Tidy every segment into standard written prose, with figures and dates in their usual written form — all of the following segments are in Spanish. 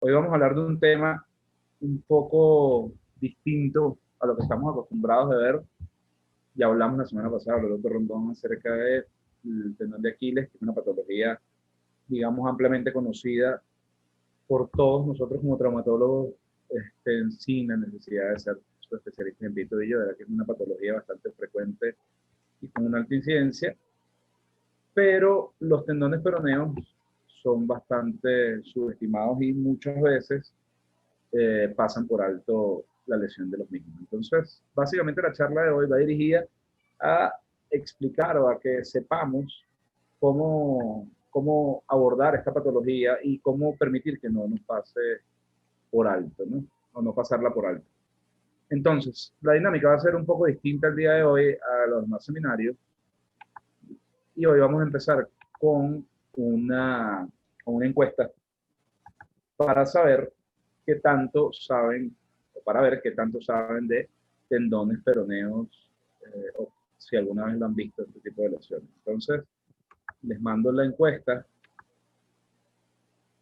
Hoy vamos a hablar de un tema un poco distinto a lo que estamos acostumbrados de ver. Ya hablamos la semana pasada, habló el doctor Rondón acerca del tendón de Aquiles, que es una patología, digamos, ampliamente conocida por todos nosotros como traumatólogos, sin la necesidad de ser especialistas en pie y tobillo, que es una patología bastante frecuente y con una alta incidencia, pero los tendones peroneos son bastante subestimados y muchas veces pasan por alto la lesión de los mismos. Entonces, básicamente la charla de hoy va dirigida a explicar o a que sepamos cómo abordar esta patología y cómo permitir que no nos pase por alto, ¿no? O no pasarla por alto. Entonces, la dinámica va a ser un poco distinta el día de hoy a los demás seminarios. Y hoy vamos a empezar con una encuesta para saber qué tanto saben, o para ver qué tanto saben de tendones peroneos, o si alguna vez lo han visto, este tipo de lesiones. Entonces, les mando la encuesta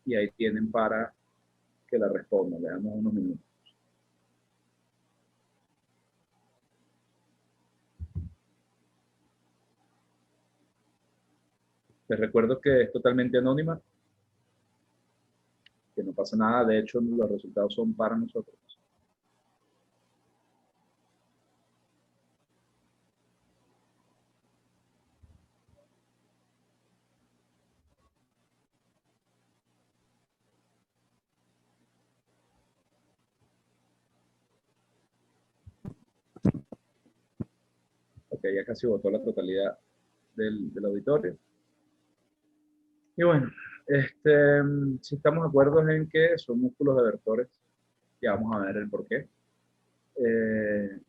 y ahí tienen para que la respondan. Le damos unos minutos. Les recuerdo que es totalmente anónima, que no pasa nada. De hecho, los resultados son para nosotros. Ok, ya casi votó la totalidad del auditorio. Y bueno, si estamos de acuerdo en que son músculos evertores, ya vamos a ver el por qué.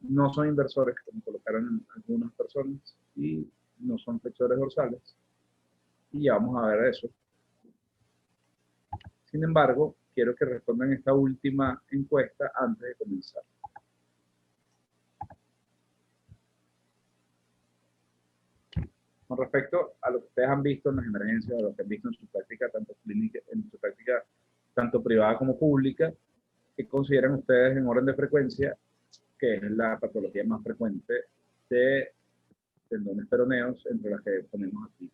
No son inversores, como colocaron algunas personas, y no son flexores dorsales, y ya vamos a ver eso. Sin embargo, quiero que respondan esta última encuesta antes de comenzar. Con respecto a lo que ustedes han visto en las emergencias, o lo que han visto en su práctica, tanto clínica, en su práctica tanto privada como pública, ¿qué consideran ustedes en orden de frecuencia que es la patología más frecuente de tendones peroneos entre las que ponemos aquí?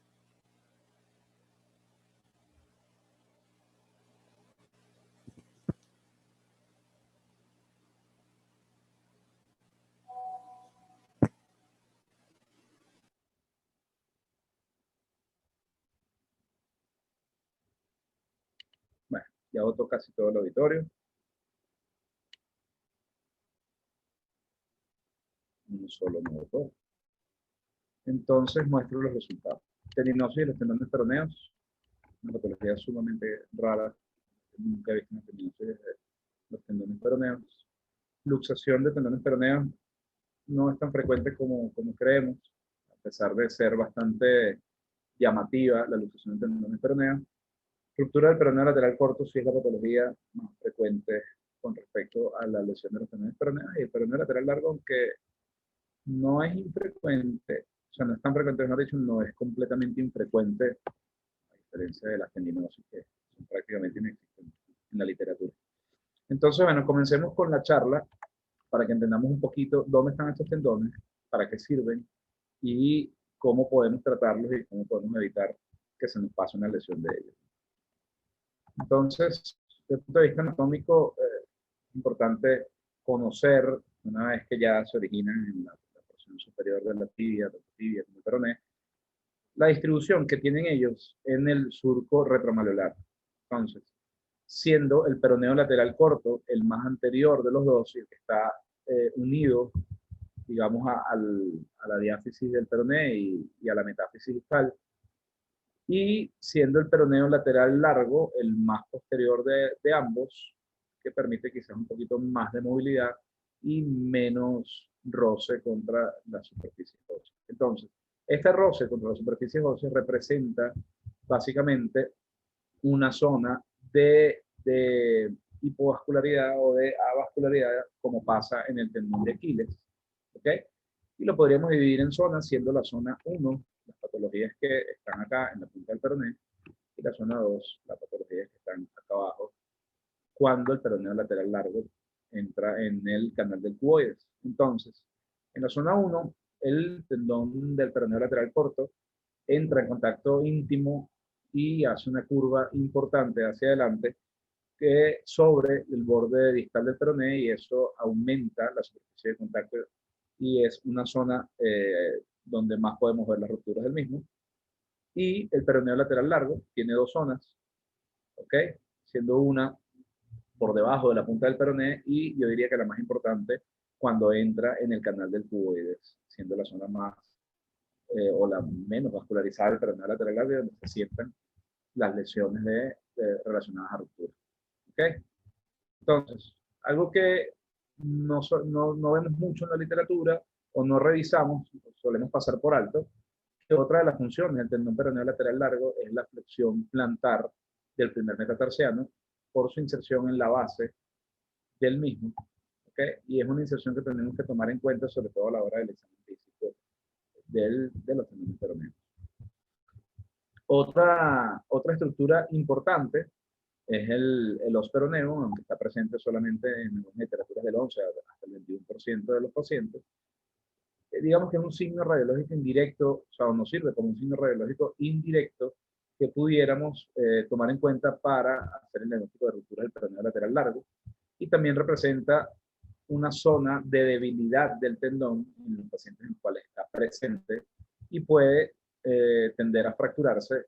Bueno, ya votó casi todo el auditorio. Uno solo no votó. Entonces muestro los resultados. Tendinosis de los tendones peroneos, una patología sumamente rara. Nunca he visto una tendinosis de los tendones peroneos. Luxación de tendones peroneos no es tan frecuente como creemos, a pesar de ser bastante llamativa la luxación de tendones peroneos. Ruptura del peroneo lateral corto sí es la patología más frecuente con respecto a la lesión de los tendones peroneos, y el peroneo lateral largo, aunque no es infrecuente, o sea, no es tan frecuente, mejor dicho, no es completamente infrecuente, a diferencia de las tendinosis, que son prácticamente inexistentes en la literatura. Entonces, bueno, comencemos con la charla para que entendamos un poquito dónde están estos tendones, para qué sirven y cómo podemos tratarlos y cómo podemos evitar que se nos pase una lesión de ellos. Entonces, desde el punto de vista anatómico, es importante conocer, una vez que ya se originan en la porción superior de la tibia, tanto tibia como el peroné, la distribución que tienen ellos en el surco retromaleolar. Entonces, siendo el peroneo lateral corto el más anterior de los dos y el que está unido, digamos, a la diáfisis del peroné y a la metáfisis distal, y siendo el peroneo lateral largo el más posterior de ambos, que permite quizás un poquito más de movilidad y menos roce contra la superficie ósea. Entonces, este roce contra la superficie ósea representa básicamente una zona de hipovascularidad o de avascularidad, como pasa en el tendón de Aquiles. ¿Ok? Y lo podríamos dividir en zonas, siendo la zona 1 las patologías que están acá en la punta del peroné, y la zona 2 las patologías que están acá abajo cuando el peroneo lateral largo entra en el canal del cuboides. Entonces, en la zona 1, el tendón del peroneo lateral corto entra en contacto íntimo y hace una curva importante hacia adelante que sobre el borde distal del peroné, y eso aumenta la superficie de contacto y es una zona donde más podemos ver las rupturas del mismo. Y el peroneo lateral largo tiene dos zonas, ¿ok? Siendo una por debajo de la punta del peroné y yo diría que la más importante cuando entra en el canal del cuboides, siendo la zona más o la menos vascularizada del peroneo lateral largo, donde se sientan las lesiones relacionadas a ruptura. ¿Ok? Entonces, algo que no vemos mucho en la literatura o no revisamos, solemos pasar por alto, que otra de las funciones del tendón peroneo lateral largo es la flexión plantar del primer metatarsiano por su inserción en la base del mismo. ¿Okay? Y es una inserción que tenemos que tomar en cuenta, sobre todo a la hora del examen físico de los tendones peroneos. Otra estructura importante es el os peroneo, aunque está presente solamente en las literaturas del 11 hasta el 21% de los pacientes. Digamos que es un signo radiológico indirecto, o sea, nos sirve como un signo radiológico indirecto que pudiéramos tomar en cuenta para hacer el diagnóstico de ruptura del peroneo lateral largo, y también representa una zona de debilidad del tendón en los pacientes en los cuales está presente y puede tender a fracturarse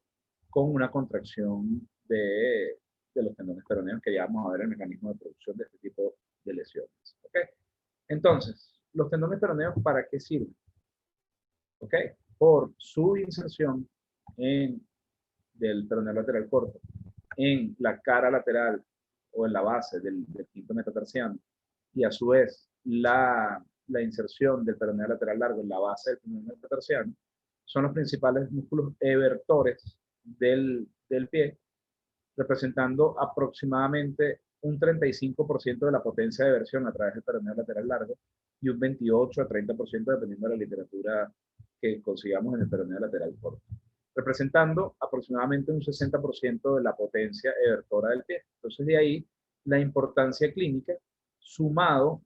con una contracción de los tendones peroneos, que ya vamos a ver el mecanismo de producción de este tipo de lesiones. ¿Okay? Entonces, los tendones peroneos, ¿para qué sirven? ¿Ok? Por su inserción del peroneo lateral corto en la cara lateral o en la base del quinto metatarsiano, y a su vez la inserción del peroneo lateral largo en la base del primer metatarsiano, son los principales músculos evertores del pie, representando aproximadamente un 35% de la potencia de eversión a través del peroneo lateral largo y un 28 a 30% dependiendo de la literatura que consigamos en el peroneo lateral corto, representando aproximadamente un 60% de la potencia evertora del pie. Entonces, de ahí la importancia clínica, sumado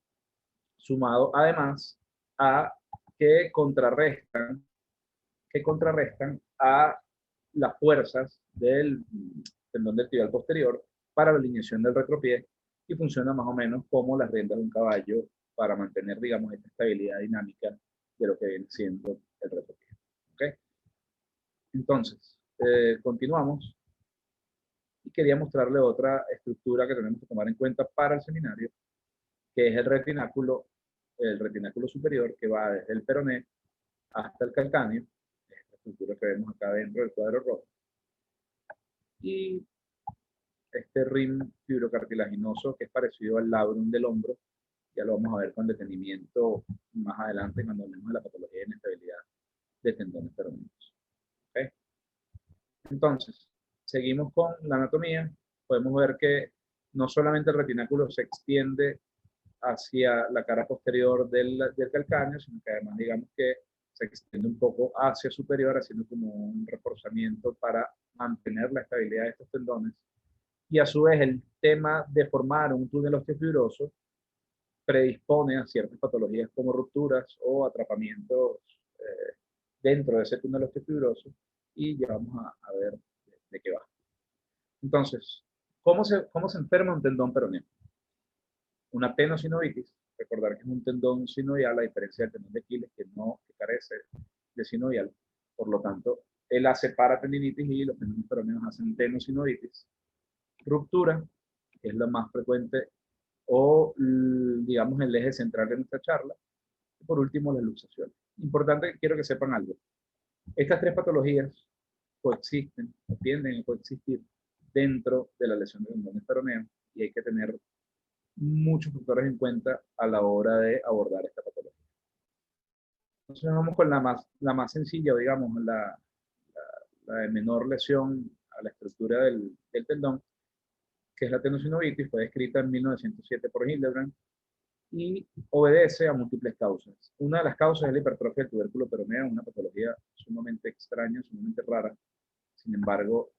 además a que contrarrestan a las fuerzas del tendón del tibial posterior para la alineación del retropié, y funciona más o menos como las riendas de un caballo para mantener, digamos, esta estabilidad dinámica de lo que viene siendo el retropié. ¿Okay? Entonces, continuamos, y quería mostrarle otra estructura que tenemos que tomar en cuenta para el seminario, que es el retináculo superior, que va desde el peroné hasta el calcáneo, esta estructura que vemos acá dentro del cuadro rojo, y este rim fibrocartilaginoso que es parecido al labrum del hombro. Ya lo vamos a ver con detenimiento más adelante cuando hablemos de la patología de inestabilidad de tendones peroneos. ¿Okay? Entonces, seguimos con la anatomía. Podemos ver que no solamente el retináculo se extiende hacia la cara posterior del calcáneo, sino que además, digamos que se extiende un poco hacia superior, haciendo como un reforzamiento para mantener la estabilidad de estos tendones. Y a su vez, el tema de formar un túnel osteofibroso predispone a ciertas patologías como rupturas o atrapamientos dentro de ese túnel osteofibroso, y ya vamos a ver de qué va. Entonces, ¿cómo se enferma un tendón peroneo? Una tenosinovitis, recordar que es un tendón sinovial, a diferencia del tendón de Aquiles, que carece de sinovial. Por lo tanto, él hace paratendinitis y los tendones peroneos hacen tenosinovitis. Ruptura, que es la más frecuente o, digamos, el eje central de nuestra charla. Y por último, las luxaciones. Importante, quiero que sepan algo. Estas tres patologías coexisten o tienden a coexistir dentro de la lesión de tendones peroneos, y hay que tener muchos factores en cuenta a la hora de abordar esta patología. Entonces vamos con la más sencilla, digamos, la de menor lesión a la estructura del tendón, que es la tenosinovitis. Fue descrita en 1907 por Hildebrand y obedece a múltiples causas. Una de las causas es la hipertrofia del tubérculo peroneo, una patología sumamente extraña, sumamente rara. Sin embargo,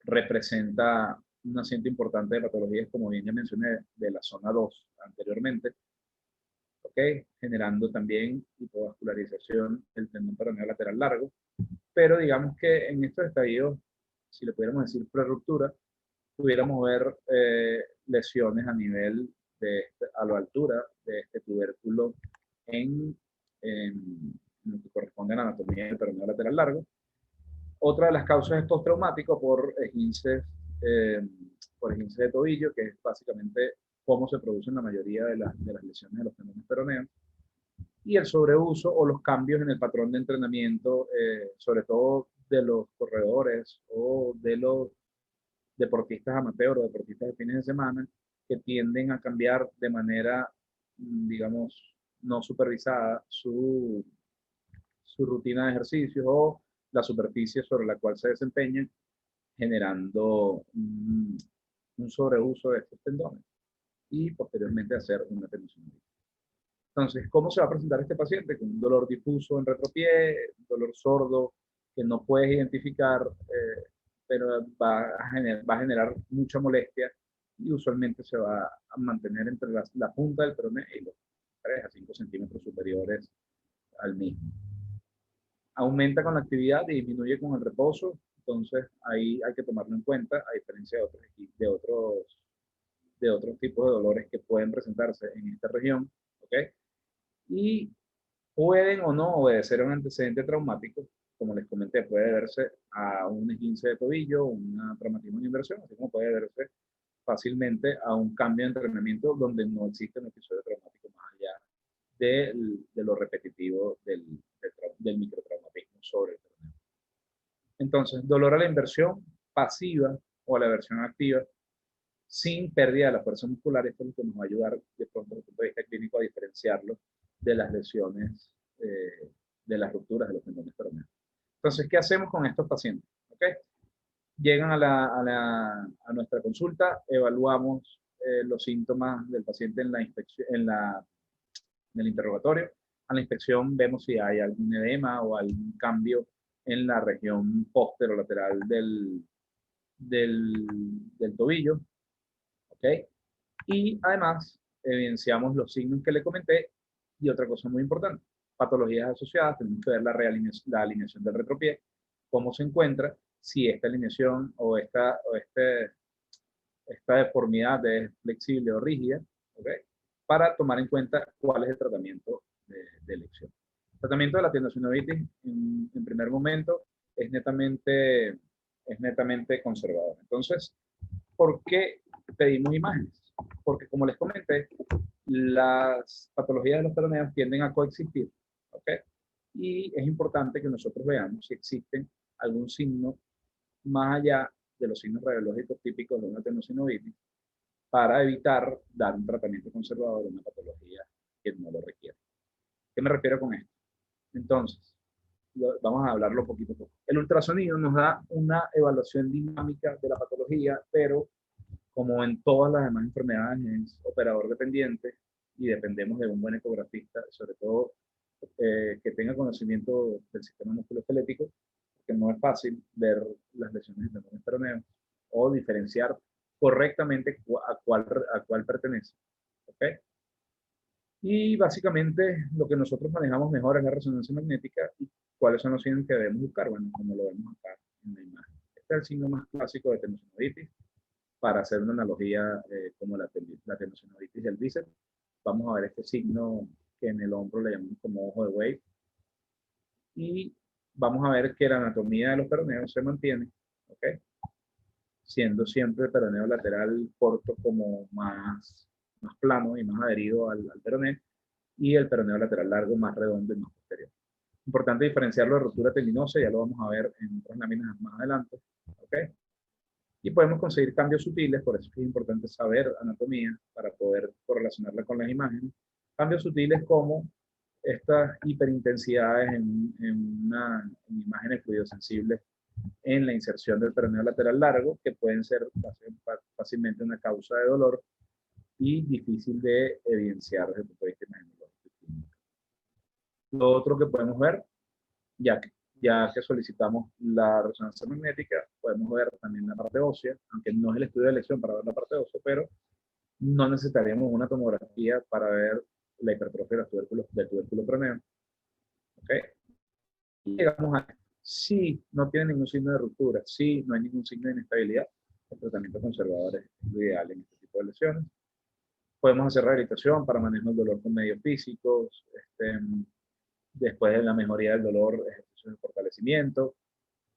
representa un asiento importante de patologías, como bien ya mencioné, de la zona 2 anteriormente, ¿ok? Generando también hipovascularización del tendón peroneo lateral largo. Pero digamos que en estos estadios, si le pudiéramos decir preruptura, pudiéramos ver lesiones a nivel a la altura de este tubérculo en lo que corresponde a la anatomía del peroneo lateral largo. Otra de las causas es postraumático eh, por esguince de tobillo, que es básicamente cómo se producen la mayoría de las lesiones de los tendones peroneos. Y el sobreuso o los cambios en el patrón de entrenamiento, sobre todo de los corredores o de los deportistas amateurs o deportistas de fines de semana, que tienden a cambiar de manera, digamos, no supervisada su rutina de ejercicios o la superficie sobre la cual se desempeñan, generando un sobreuso de estos tendones y posteriormente hacer una tendinitis. Entonces, ¿cómo se va a presentar este paciente? Con un dolor difuso en retropié, un dolor sordo que no puedes identificar, pero va a generar mucha molestia y usualmente se va a mantener entre la punta del peroné y los 3 a 5 centímetros superiores al mismo. Aumenta con la actividad y disminuye con el reposo, entonces ahí hay que tomarlo en cuenta, a diferencia de otros tipos de dolores que pueden presentarse en esta región, ¿ok? Y pueden o no obedecer a un antecedente traumático, como les comenté, puede verse a un esguince de tobillo, un traumatismo de inversión, así como puede verse fácilmente a un cambio de entrenamiento donde no existe un episodio traumático más allá de lo repetitivo del microtraumatismo sobre el torneo. Entonces, dolor a la inversión pasiva o a la versión activa sin pérdida de la fuerza muscular, esto es lo que nos va a ayudar de pronto desde el punto de vista clínico a diferenciarlo de las lesiones, de las rupturas de los tendones peroneos. Entonces, ¿qué hacemos con estos pacientes? ¿Okay? Llegan a nuestra consulta, evaluamos los síntomas del paciente en la inspección, en el interrogatorio. A la inspección vemos si hay algún edema o algún cambio en la región posterolateral del tobillo. ¿Ok? Y además evidenciamos los signos que le comenté y otra cosa muy importante, patologías asociadas, tenemos que ver la alineación del retropié, cómo se encuentra, si esta alineación o esta deformidad es flexible o rígida, ¿okay? Para tomar en cuenta cuál es el tratamiento de elección. El tratamiento de la tendinosideritis en primer momento es netamente conservador. Entonces, ¿por qué pedimos imágenes? Porque como les comenté, las patologías de los peroneos tienden a coexistir, ¿ok? Y es importante que nosotros veamos si existen algún signo más allá de los signos radiológicos típicos de una tendinosis para evitar dar un tratamiento conservador de una patología que no lo requiere. ¿Qué me refiero con esto? Entonces, vamos a hablarlo poquito a poco. El ultrasonido nos da una evaluación dinámica de la patología, pero como en todas las demás enfermedades es operador dependiente y dependemos de un buen ecografista, sobre todo que tenga conocimiento del sistema musculoesquelético, porque no es fácil ver las lesiones de tendones peroneos o diferenciar correctamente a cuál pertenece. ¿Okay? Y básicamente lo que nosotros manejamos mejor es la resonancia magnética y cuáles son los signos que debemos buscar, bueno, como lo vemos acá en la imagen. Este es el signo más clásico de tendinosis, para hacer una analogía como la tendinosis del bíceps. Vamos a ver este signo que en el hombro le llamamos como ojo de buey. Y vamos a ver que la anatomía de los peroneos se mantiene, ¿ok? Siendo siempre el peroneo lateral corto como más plano y más adherido al peroné, y el peroneo lateral largo más redondo y más posterior. Importante diferenciarlo de ruptura tendinosa, ya lo vamos a ver en otras láminas más adelante, ¿ok? Y podemos conseguir cambios sutiles, por eso es importante saber anatomía para poder correlacionarla con las imágenes. Cambios sutiles como estas hiperintensidades en imágenes fluidosensibles en la inserción del peroneo lateral largo, que pueden ser fácilmente una causa de dolor y difícil de evidenciar desde el punto de vista imagenológico. Lo otro que podemos ver, ya que Ya que solicitamos la resonancia magnética, podemos ver también la parte ósea, aunque no es el estudio de lesión para ver la parte ósea, pero no necesitaríamos una tomografía para ver la hipertrofia de los tubérculos, del tubérculo peroneo. ¿Ok? Y llegamos a, si no tiene ningún signo de ruptura, si no hay ningún signo de inestabilidad, el tratamiento conservador es lo ideal en este tipo de lesiones. Podemos hacer rehabilitación para manejo del dolor con medios físicos, después de la mejoría del dolor, ejercicios de fortalecimiento,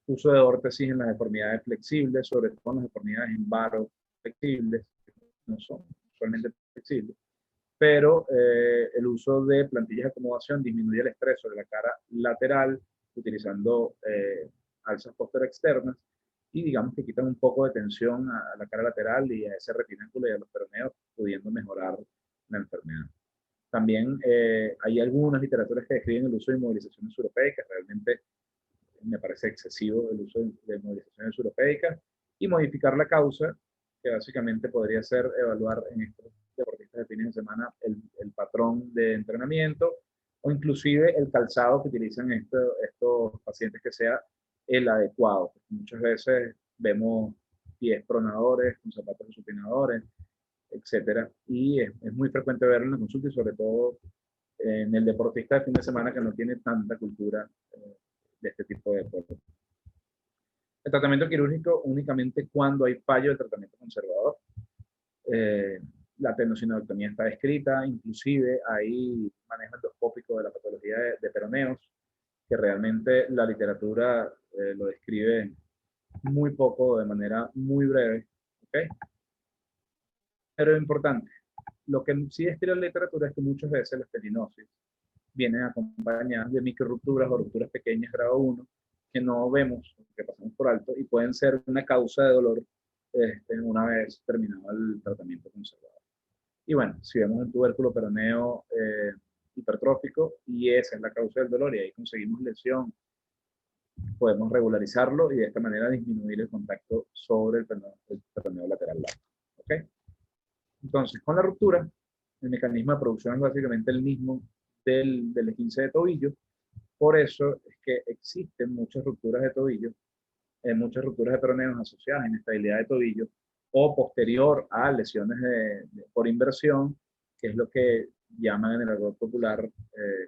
uso de órtesis en las deformidades flexibles, sobre todo en las deformidades en varo flexibles, que no son usualmente flexibles, pero el uso de plantillas de acomodación disminuye el estrés sobre la cara lateral, utilizando alzas posterior externas, y digamos que quitan un poco de tensión a la cara lateral y a ese retináculo y a los peroneos, pudiendo mejorar la enfermedad. También hay algunas literaturas que describen el uso de inmovilizaciones suropeicas. Realmente me parece excesivo el uso de movilizaciones suropeicas, y modificar la causa, que básicamente podría ser evaluar en estos deportistas de fines de semana el patrón de entrenamiento, o inclusive el calzado que utilizan estos pacientes, que sea el adecuado. Muchas veces vemos pies pronadores con zapatos supinadores, etcétera, y es muy frecuente verlo en la consulta, y sobre todo en el deportista de fin de semana que no tiene tanta cultura de este tipo de deporte. El tratamiento quirúrgico únicamente cuando hay fallo del tratamiento conservador. Eh, la tenosinectomía está descrita, inclusive hay manejo endoscópico de la patología de peroneos, que realmente la literatura lo describe muy poco, de manera muy breve. ¿Okay? Pero es importante, lo que sí describe la literatura es que muchas veces las perinosis vienen acompañadas de microrupturas o rupturas pequeñas grado 1, que no vemos, que pasamos por alto, y pueden ser una causa de dolor una vez terminado el tratamiento conservador. Y bueno, si vemos un tubérculo peroneo hipertrófico y esa es la causa del dolor y ahí conseguimos lesión, podemos regularizarlo y de esta manera disminuir el contacto sobre el peroneo lateral largo. ¿Okay? Entonces, con la ruptura, el mecanismo de producción es básicamente el mismo del esguince de tobillo. Por eso es que existen muchas rupturas de tobillo, muchas rupturas de peroneos asociadas a inestabilidad de tobillo o posterior a lesiones por inversión, que es lo que llaman en el argot popular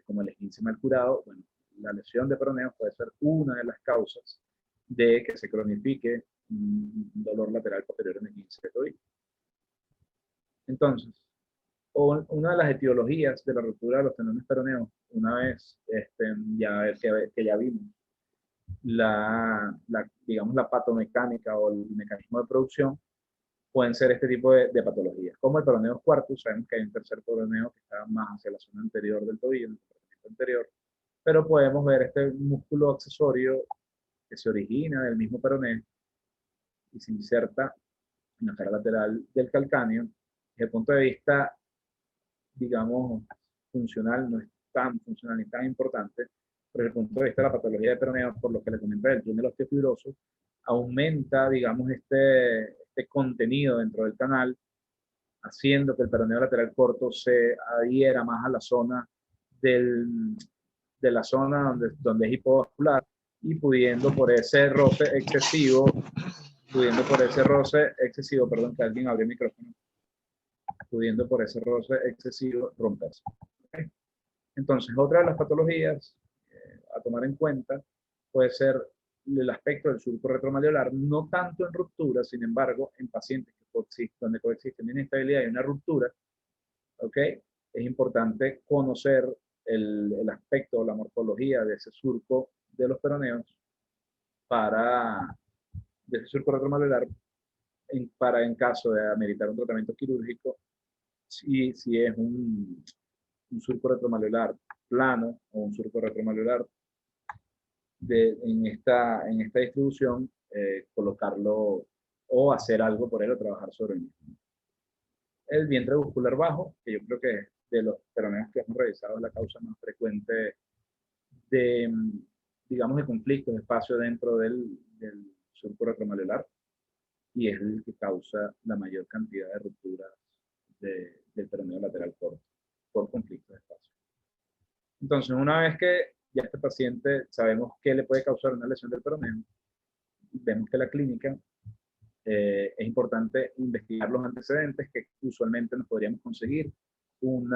como el esguince mal curado. Bueno, la lesión de peroneos puede ser una de las causas de que se cronifique un dolor lateral posterior en el esguince de tobillo. Entonces, una de las etiologías de la ruptura de los tendones peroneos, una vez que ya vimos digamos, la patomecánica o el mecanismo de producción, pueden ser este tipo de patologías, como el peroneo cuartus. Sabemos que hay un tercer peroneo que está más hacia la zona anterior del tobillo, en el compartimento anterior, pero podemos ver este músculo accesorio que se origina del mismo peroneo y se inserta en la cara lateral del calcáneo. Desde el punto de vista, digamos, funcional, no es tan funcional ni tan importante, pero desde el punto de vista de la patología de peroneo, por lo que le comenté del túnel osteofibroso, aumenta, digamos, este contenido dentro del canal, haciendo que el peroneo lateral corto se adhiera más a la zona de la zona donde es hipovascular, y pudiendo por ese roce excesivo, perdón, que alguien abrió el micrófono, pudiendo por ese roce excesivo romperse. ¿Okay? Entonces, otra de las patologías a tomar en cuenta puede ser el aspecto del surco retromalleolar, no tanto en ruptura, sin embargo, en pacientes donde coexisten inestabilidad y una ruptura, ¿ok? Es importante conocer el aspecto o la morfología de ese surco de los peroneos de ese surco retromalleolar, para en caso de ameritar un tratamiento quirúrgico, si es un surco retromalleolar plano o un surco retromalleolar en esta distribución, colocarlo o hacer algo por él o trabajar sobre él. El vientre muscular bajo, que yo creo que de los peroneos que hemos revisado es la causa más frecuente de, digamos, de conflictos de espacio dentro del surco retromalleolar, y es el que causa la mayor cantidad de rupturas del peroneo lateral corto por conflictos de espacio. Entonces, una vez que ya este paciente sabemos qué le puede causar una lesión del peroneo, vemos que la clínica es importante investigar los antecedentes que usualmente nos podríamos conseguir, un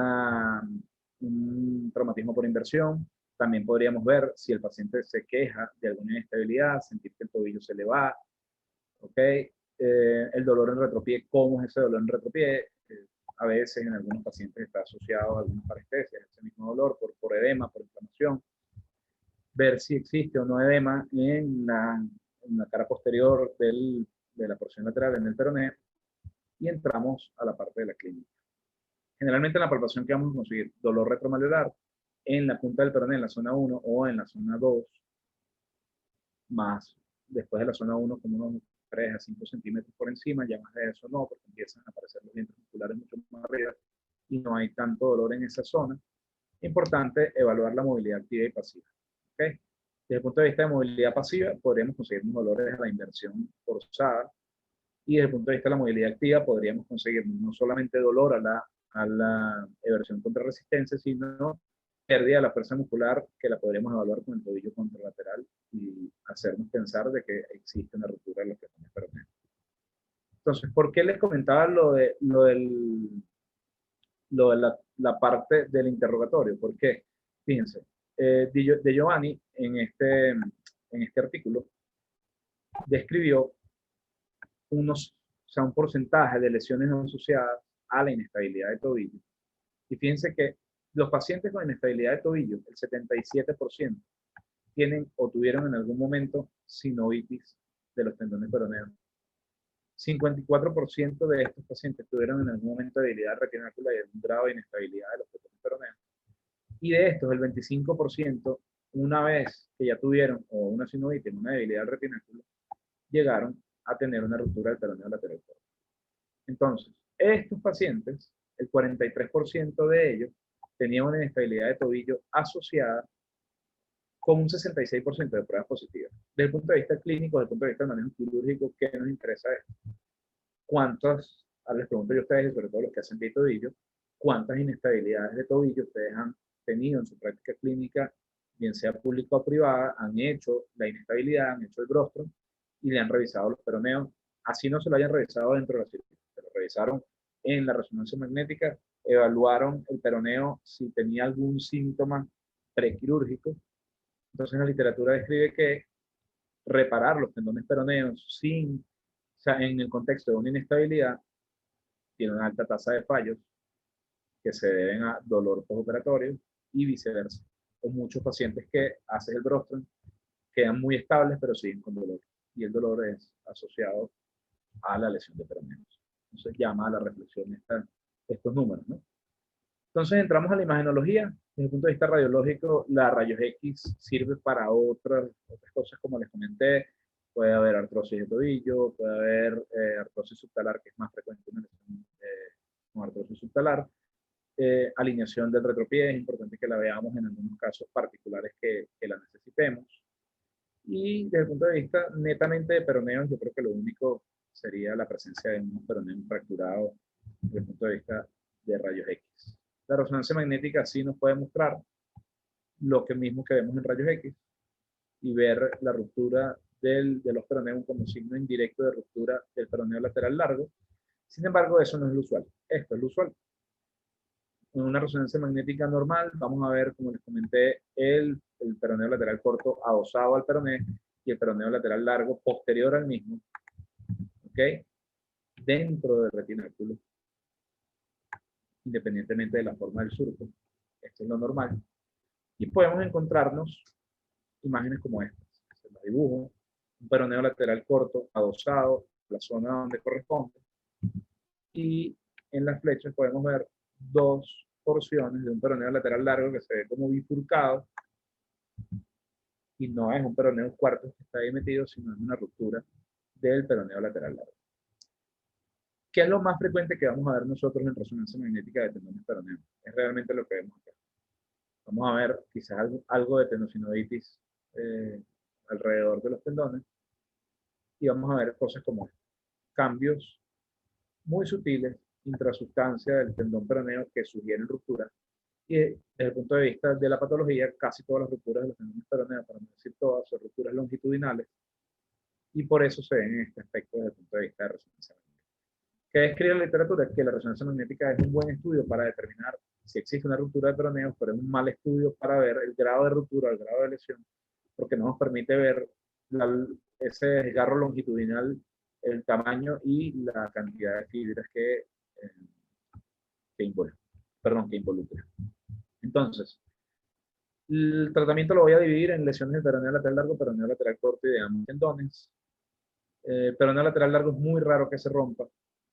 traumatismo por inversión. También podríamos ver si el paciente se queja de alguna inestabilidad, sentir que el tobillo se le va, ¿ok? El dolor en retropié, ¿cómo es ese dolor en retropié? A veces en algunos pacientes está asociado a algunas parestesias, ese mismo dolor por edema, por inflamación. Ver si existe o no edema en la cara posterior de la porción lateral en el peroné, y entramos a la parte de la clínica. Generalmente en la palpación que vamos a conseguir dolor retromalular en la punta del peroné, en la zona 1 o en la zona 2, más después de la zona 1 como unos 3 a 5 centímetros por encima, ya más de eso no, porque empiezan a aparecer los dientes musculares mucho más arriba y no hay tanto dolor en esa zona. Importante evaluar la movilidad activa y pasiva. ¿Okay? Desde el punto de vista de movilidad pasiva, podríamos conseguir dolores de la inversión forzada, y desde el punto de vista de la movilidad activa, podríamos conseguir no solamente dolor a la eversión contra resistencia, sino pérdida de la fuerza muscular, que la podríamos evaluar con el tobillo contralateral y hacernos pensar de que existe una ruptura de los tendones peroneos. Entonces, ¿por qué les comentaba lo de la parte del interrogatorio? Porque, fíjense, De Giovanni en este artículo describió o sea, un porcentaje de lesiones asociadas a la inestabilidad de tobillo. Y fíjense que los pacientes con inestabilidad de tobillo, el 77%, tienen o tuvieron en algún momento sinovitis de los tendones peroneos. 54% de estos pacientes tuvieron en algún momento debilidad retinácula y algún grado de inestabilidad de los tendones peroneos. Y de estos, el 25%, una vez que ya tuvieron o una sinovitis, una debilidad del retináculo, llegaron a tener una ruptura del peroneo lateral corto. Entonces, estos pacientes, el 43% de ellos tenían una inestabilidad de tobillo asociada con un 66% de pruebas positivas. Desde el punto de vista clínico, desde el punto de vista del manejo quirúrgico, ¿qué nos interesa esto? ¿Cuántas, les pregunto yo a ustedes, sobre todo los que hacen de tobillo, cuántas inestabilidades de tobillo ustedes han tenido en su práctica clínica, bien sea pública o privada, han hecho la inestabilidad, han hecho el brostrom y le han revisado los peroneos, así no se lo hayan revisado dentro de la cirugía, se lo revisaron en la resonancia magnética, evaluaron el peroneo si tenía algún síntoma prequirúrgico. Entonces la literatura describe que reparar los tendones peroneos o sea, en el contexto de una inestabilidad, tiene una alta tasa de fallos que se deben a dolor postoperatorio y viceversa. O muchos pacientes que hacen el brostrom quedan muy estables pero siguen con dolor, y el dolor es asociado a la lesión de peroneos. Entonces llama a la reflexión estos números, ¿no? Entonces entramos a la imagenología. Desde el punto de vista radiológico, la rayos X sirve para otras cosas, como les comenté. Puede haber artrosis de tobillo, puede haber artrosis subtalar, que es más frecuente una lesión con artrosis subtalar. Alineación del retropié, es importante que la veamos en algunos casos particulares que la necesitemos. Y desde el punto de vista netamente de peroneos, yo creo que lo único sería la presencia de unos peroneos fracturados desde el punto de vista de rayos X. La resonancia magnética sí nos puede mostrar lo que mismo que vemos en rayos X y ver la ruptura de los peroneos como signo indirecto de ruptura del peroneo lateral largo. Sin embargo, eso no es lo usual. Esto es lo usual. En una resonancia magnética normal, vamos a ver, como les comenté, el peroneo lateral corto adosado al peroné y el peroneo lateral largo posterior al mismo, ¿ok? Dentro del retináculo, independientemente de la forma del surco. Esto es lo normal. Y podemos encontrarnos imágenes como estas. Se las dibujo. Un peroneo lateral corto adosado a la zona donde corresponde. Y en las flechas podemos ver dos porciones de un peroneo lateral largo que se ve como bifurcado, y no es un peroneo cuarto que está ahí metido, sino es una ruptura del peroneo lateral largo. ¿Qué es lo más frecuente que vamos a ver nosotros en resonancia magnética de tendones peroneos? Es realmente lo que vemos acá. Vamos a ver quizás algo de tendinosidaditis alrededor de los tendones, y vamos a ver cosas como estas. Cambios muy sutiles, intrasustancia del tendón peroneo que sugieren ruptura, Y desde el punto de vista de la patología, casi todas las rupturas de los tendones peroneos, para no decir todas, son rupturas longitudinales, y por eso se ven en este aspecto desde el punto de vista de resonancia magnética. ¿Qué describe la literatura? Que la resonancia magnética es un buen estudio para determinar si existe una ruptura de peroneos, pero es un mal estudio para ver el grado de ruptura, el grado de lesión, porque no nos permite ver ese desgarro longitudinal, el tamaño y la cantidad de fibras que involucra. Entonces, el tratamiento lo voy a dividir en lesiones de peroneo lateral largo, peroneo lateral corto y de ambos tendones. Peroneo lateral largo es muy raro que se rompa,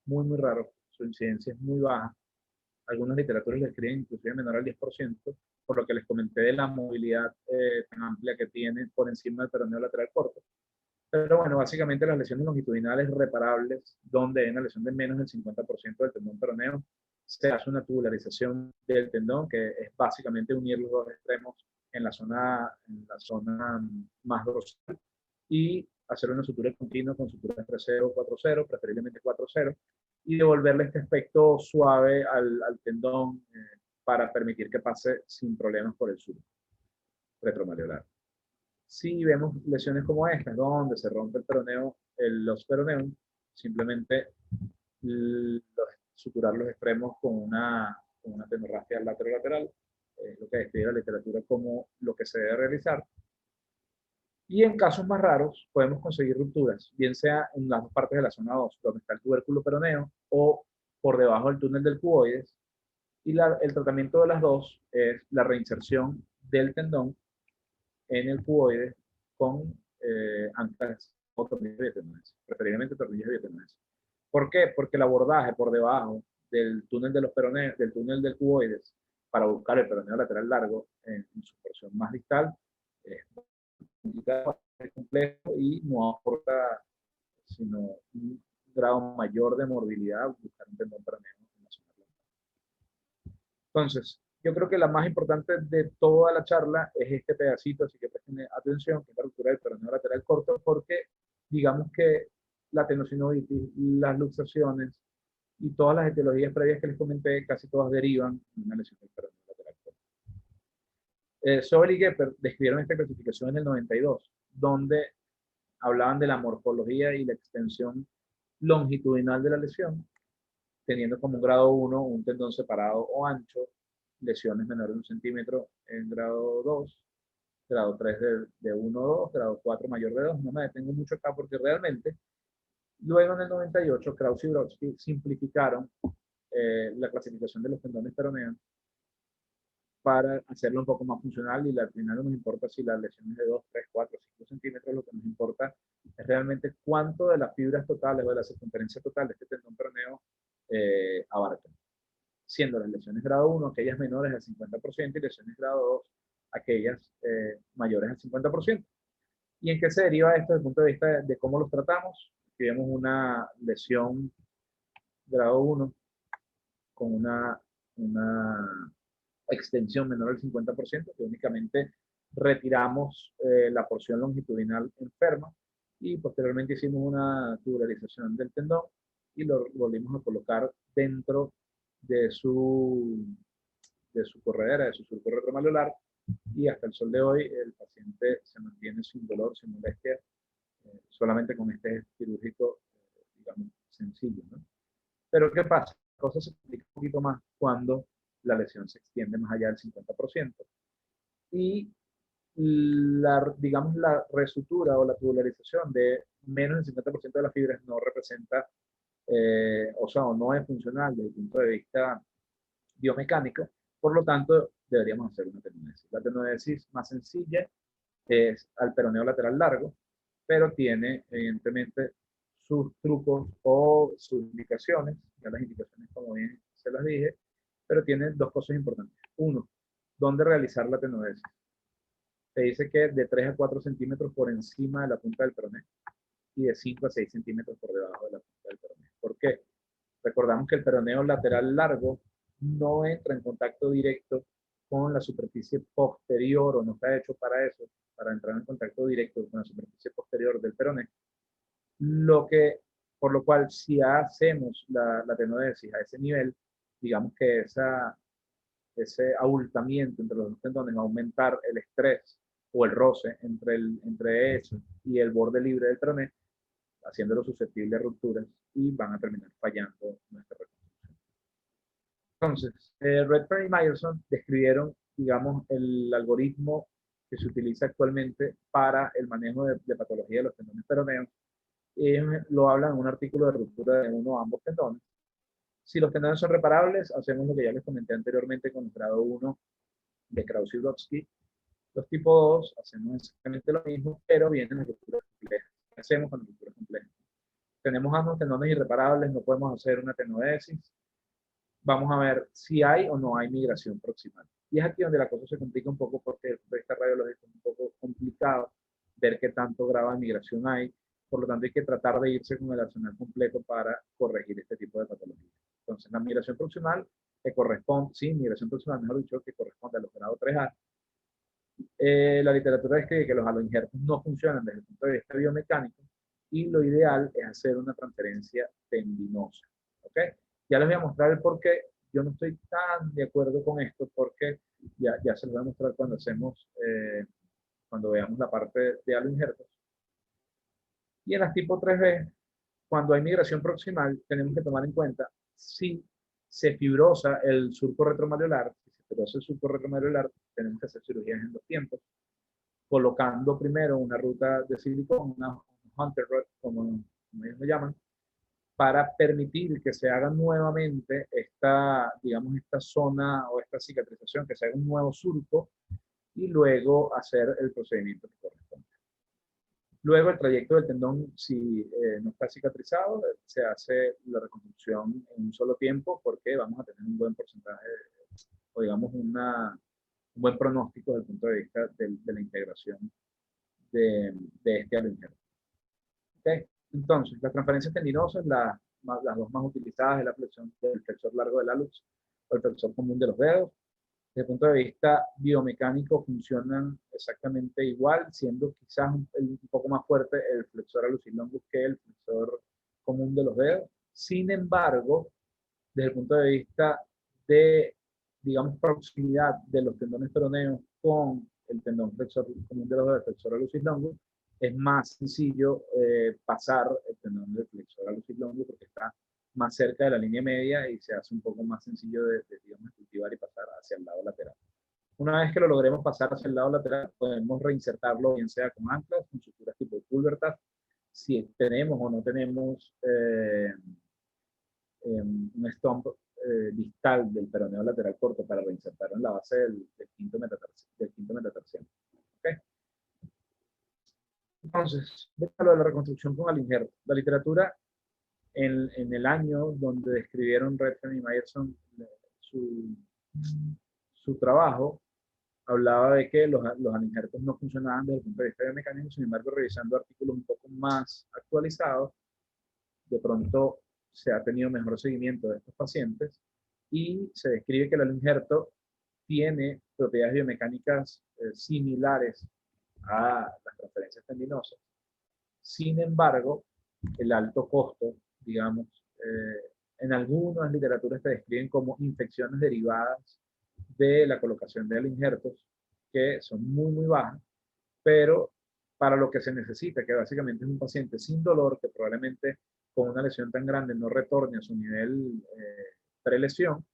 muy, muy raro. Su incidencia es muy baja. Algunas literaturas le escriben inclusive menor al 10%, por lo que les comenté de la movilidad tan amplia que tiene por encima del peroneo lateral corto. Pero bueno, básicamente las lesiones longitudinales reparables, donde hay una lesión de menos del 50% del tendón peroneo, se hace una tubularización del tendón, que es básicamente unir los dos extremos en la zona más dorsal y hacer una sutura continua con suturas 3-0, 4-0, preferiblemente 4-0, y devolverle este aspecto suave al tendón para permitir que pase sin problemas por el sur retromalleolar. Si vemos lesiones como estas, donde se rompe el peroneo, los peroneum, simplemente suturar los extremos con una tenorrafia lateral-lateral, lo que describe la literatura como lo que se debe realizar. Y en casos más raros, podemos conseguir rupturas, bien sea en las dos partes de la zona 2, donde está el tubérculo peroneo, o por debajo del túnel del cuboides. Y el tratamiento de las dos es la reinserción del tendón en el cuboide con anclas o tornillos vietnamitas, preferiblemente tornillos vietnamitas. ¿Por qué? Porque el abordaje por debajo del túnel de los peroneos, del túnel del cuboides, para buscar el peroneo lateral largo en su porción más distal, es complejo y no aporta sino un grado mayor de morbilidad buscar un tendón peroneo en la zona plantar. Entonces, yo creo que la más importante de toda la charla es este pedacito, así que presten atención, que es la ruptura del peroneo lateral corto, porque digamos que la tenosinovitis, las luxaciones y todas las etiologías previas que les comenté, casi todas derivan de una lesión del peroneo lateral corto. Sobel y Gepper describieron esta clasificación en el 92, donde hablaban de la morfología y la extensión longitudinal de la lesión, teniendo como un grado 1 un tendón separado o ancho, lesiones menores de 1 centímetro en grado 2, grado 3 de 1 o 2, grado 4 mayor de 2. No me detengo mucho acá porque realmente luego en el 98 Krause y Brodsky simplificaron la clasificación de los tendones peroneos para hacerlo un poco más funcional y al final no nos importa si las lesiones de 2, 3, 4, 5 centímetros, lo que nos importa es realmente cuánto de las fibras totales o de la circunferencia total de este tendón peroneo abarcan, siendo las lesiones grado 1 aquellas menores al 50% y lesiones grado 2 aquellas mayores al 50%. ¿Y en qué se deriva esto desde el punto de vista de cómo los tratamos? Si vemos una lesión grado 1 con una extensión menor al 50%, que únicamente retiramos la porción longitudinal enferma y posteriormente hicimos una tubularización del tendón y lo volvimos a colocar dentro de su corredera, de su surco retromalleolar, y hasta el sol de hoy el paciente se mantiene sin dolor, sin molestia, solamente con este quirúrgico, digamos, sencillo, ¿no? Pero ¿qué pasa? La cosa se complica un poquito más cuando la lesión se extiende más allá del 50%. Y digamos, la resutura o la tubularización de menos del 50% de las fibras no representa, o sea, no es funcional desde el punto de vista biomecánico, por lo tanto, deberíamos hacer una tenodesis. La tenodesis más sencilla es al peroneo lateral largo, pero tiene, evidentemente, sus trucos o sus indicaciones, ya las indicaciones como bien se las dije, pero tiene dos cosas importantes. Uno, ¿dónde realizar la tenodesis? Se dice que de 3 a 4 centímetros por encima de la punta del peroné y de 5 a 6 centímetros por debajo de la punta del peroné. ¿Por qué? Recordamos que el peroneo lateral largo no entra en contacto directo con la superficie posterior, o no está hecho para eso, para entrar en contacto directo con la superficie posterior del peroné, por lo cual si hacemos la tenodesis a ese nivel, digamos que ese abultamiento entre los dos tendones, aumentar el estrés o el roce entre eso y el borde libre del peroné, haciéndolo susceptible a rupturas y van a terminar fallando nuestra reconstrucción. Entonces, Redfern y Myerson describieron, digamos, el algoritmo que se utiliza actualmente para el manejo de patología de los tendones peroneos. Lo hablan en un artículo de ruptura de uno o ambos tendones. Si los tendones son reparables, hacemos lo que ya les comenté anteriormente con el grado 1 de Krause-Brodsky. Los tipo 2 hacemos exactamente lo mismo, pero vienen en rupturas complejas. ¿Qué hacemos con rupturas complejas? Tenemos ambos tendones irreparables, no podemos hacer una tenodesis. Vamos a ver si hay o no hay migración proximal. Y es aquí donde la cosa se complica un poco porque desde el punto de vista radiológico es un poco complicado ver qué tanto grado de migración hay. Por lo tanto, hay que tratar de irse con el arsenal completo para corregir este tipo de patologías. Entonces, la migración proximal que corresponde, sí, migración proximal, mejor dicho, que corresponde a los grados 3A. La literatura describe que los aloinjertos no funcionan desde el punto de vista biomecánico y lo ideal es hacer una transferencia tendinosa. ¿Ok? Ya les voy a mostrar el por qué. Yo no estoy tan de acuerdo con esto porque ya se los voy a mostrar cuando cuando veamos la parte de aloinjertos. Y en las tipo 3B, cuando hay migración proximal, tenemos que tomar en cuenta si se fibrosa el surco retromalleolar. Si se fibrosa el surco retromalleolar, tenemos que hacer cirugías en 2 tiempos, colocando primero una ruta de silicón, una Hunter Rod, como ellos me llaman, para permitir que se haga nuevamente digamos, esta zona o esta cicatrización, que se haga un nuevo surco y luego hacer el procedimiento que corresponde. Luego el trayecto del tendón, si no está cicatrizado, se hace la reconstrucción en un solo tiempo porque vamos a tener un buen porcentaje, o digamos un buen pronóstico desde el punto de vista de la integración de este aloinjerto. ¿Okay? Entonces, las transferencias tendinosas, las dos más utilizadas es la flexión del flexor largo del hallux o el flexor común de los dedos. Desde el punto de vista biomecánico funcionan exactamente igual, siendo quizás un poco más fuerte el flexor hallucis longus que el flexor común de los dedos. Sin embargo, desde el punto de vista de, digamos, proximidad de los tendones peroneos con el tendón flexor común de los dedos, el flexor hallucis longus, es más sencillo pasar el tendón del flexor hallucis longus porque está más cerca de la línea media y se hace un poco más sencillo digamos, cultivar y pasar hacia el lado lateral. Una vez que lo logremos pasar hacia el lado lateral, podemos reinsertarlo, bien sea con anclas, con suturas tipo Pulvertaft, si tenemos o no tenemos un stump distal del peroneo lateral corto para reinsertarlo en la base del quinto metatarsiano. ¿Okay? Entonces, lo de la reconstrucción con aloinjerto. La literatura en el año donde describieron Redfern y Myerson su trabajo, hablaba de que los aloinjertos no funcionaban desde el punto de vista biomecánico. Sin embargo, revisando artículos un poco más actualizados, de pronto se ha tenido mejor seguimiento de estos pacientes y se describe que el aloinjerto tiene propiedades biomecánicas similares a las transferencias tendinosas. Sin embargo, el alto costo, digamos, en algunas literaturas se describen como infecciones derivadas de la colocación de aloinjertos, que son muy, muy bajas, pero para lo que se necesita, que básicamente es un paciente sin dolor, que probablemente con una lesión tan grande no retorne a su nivel prelesión,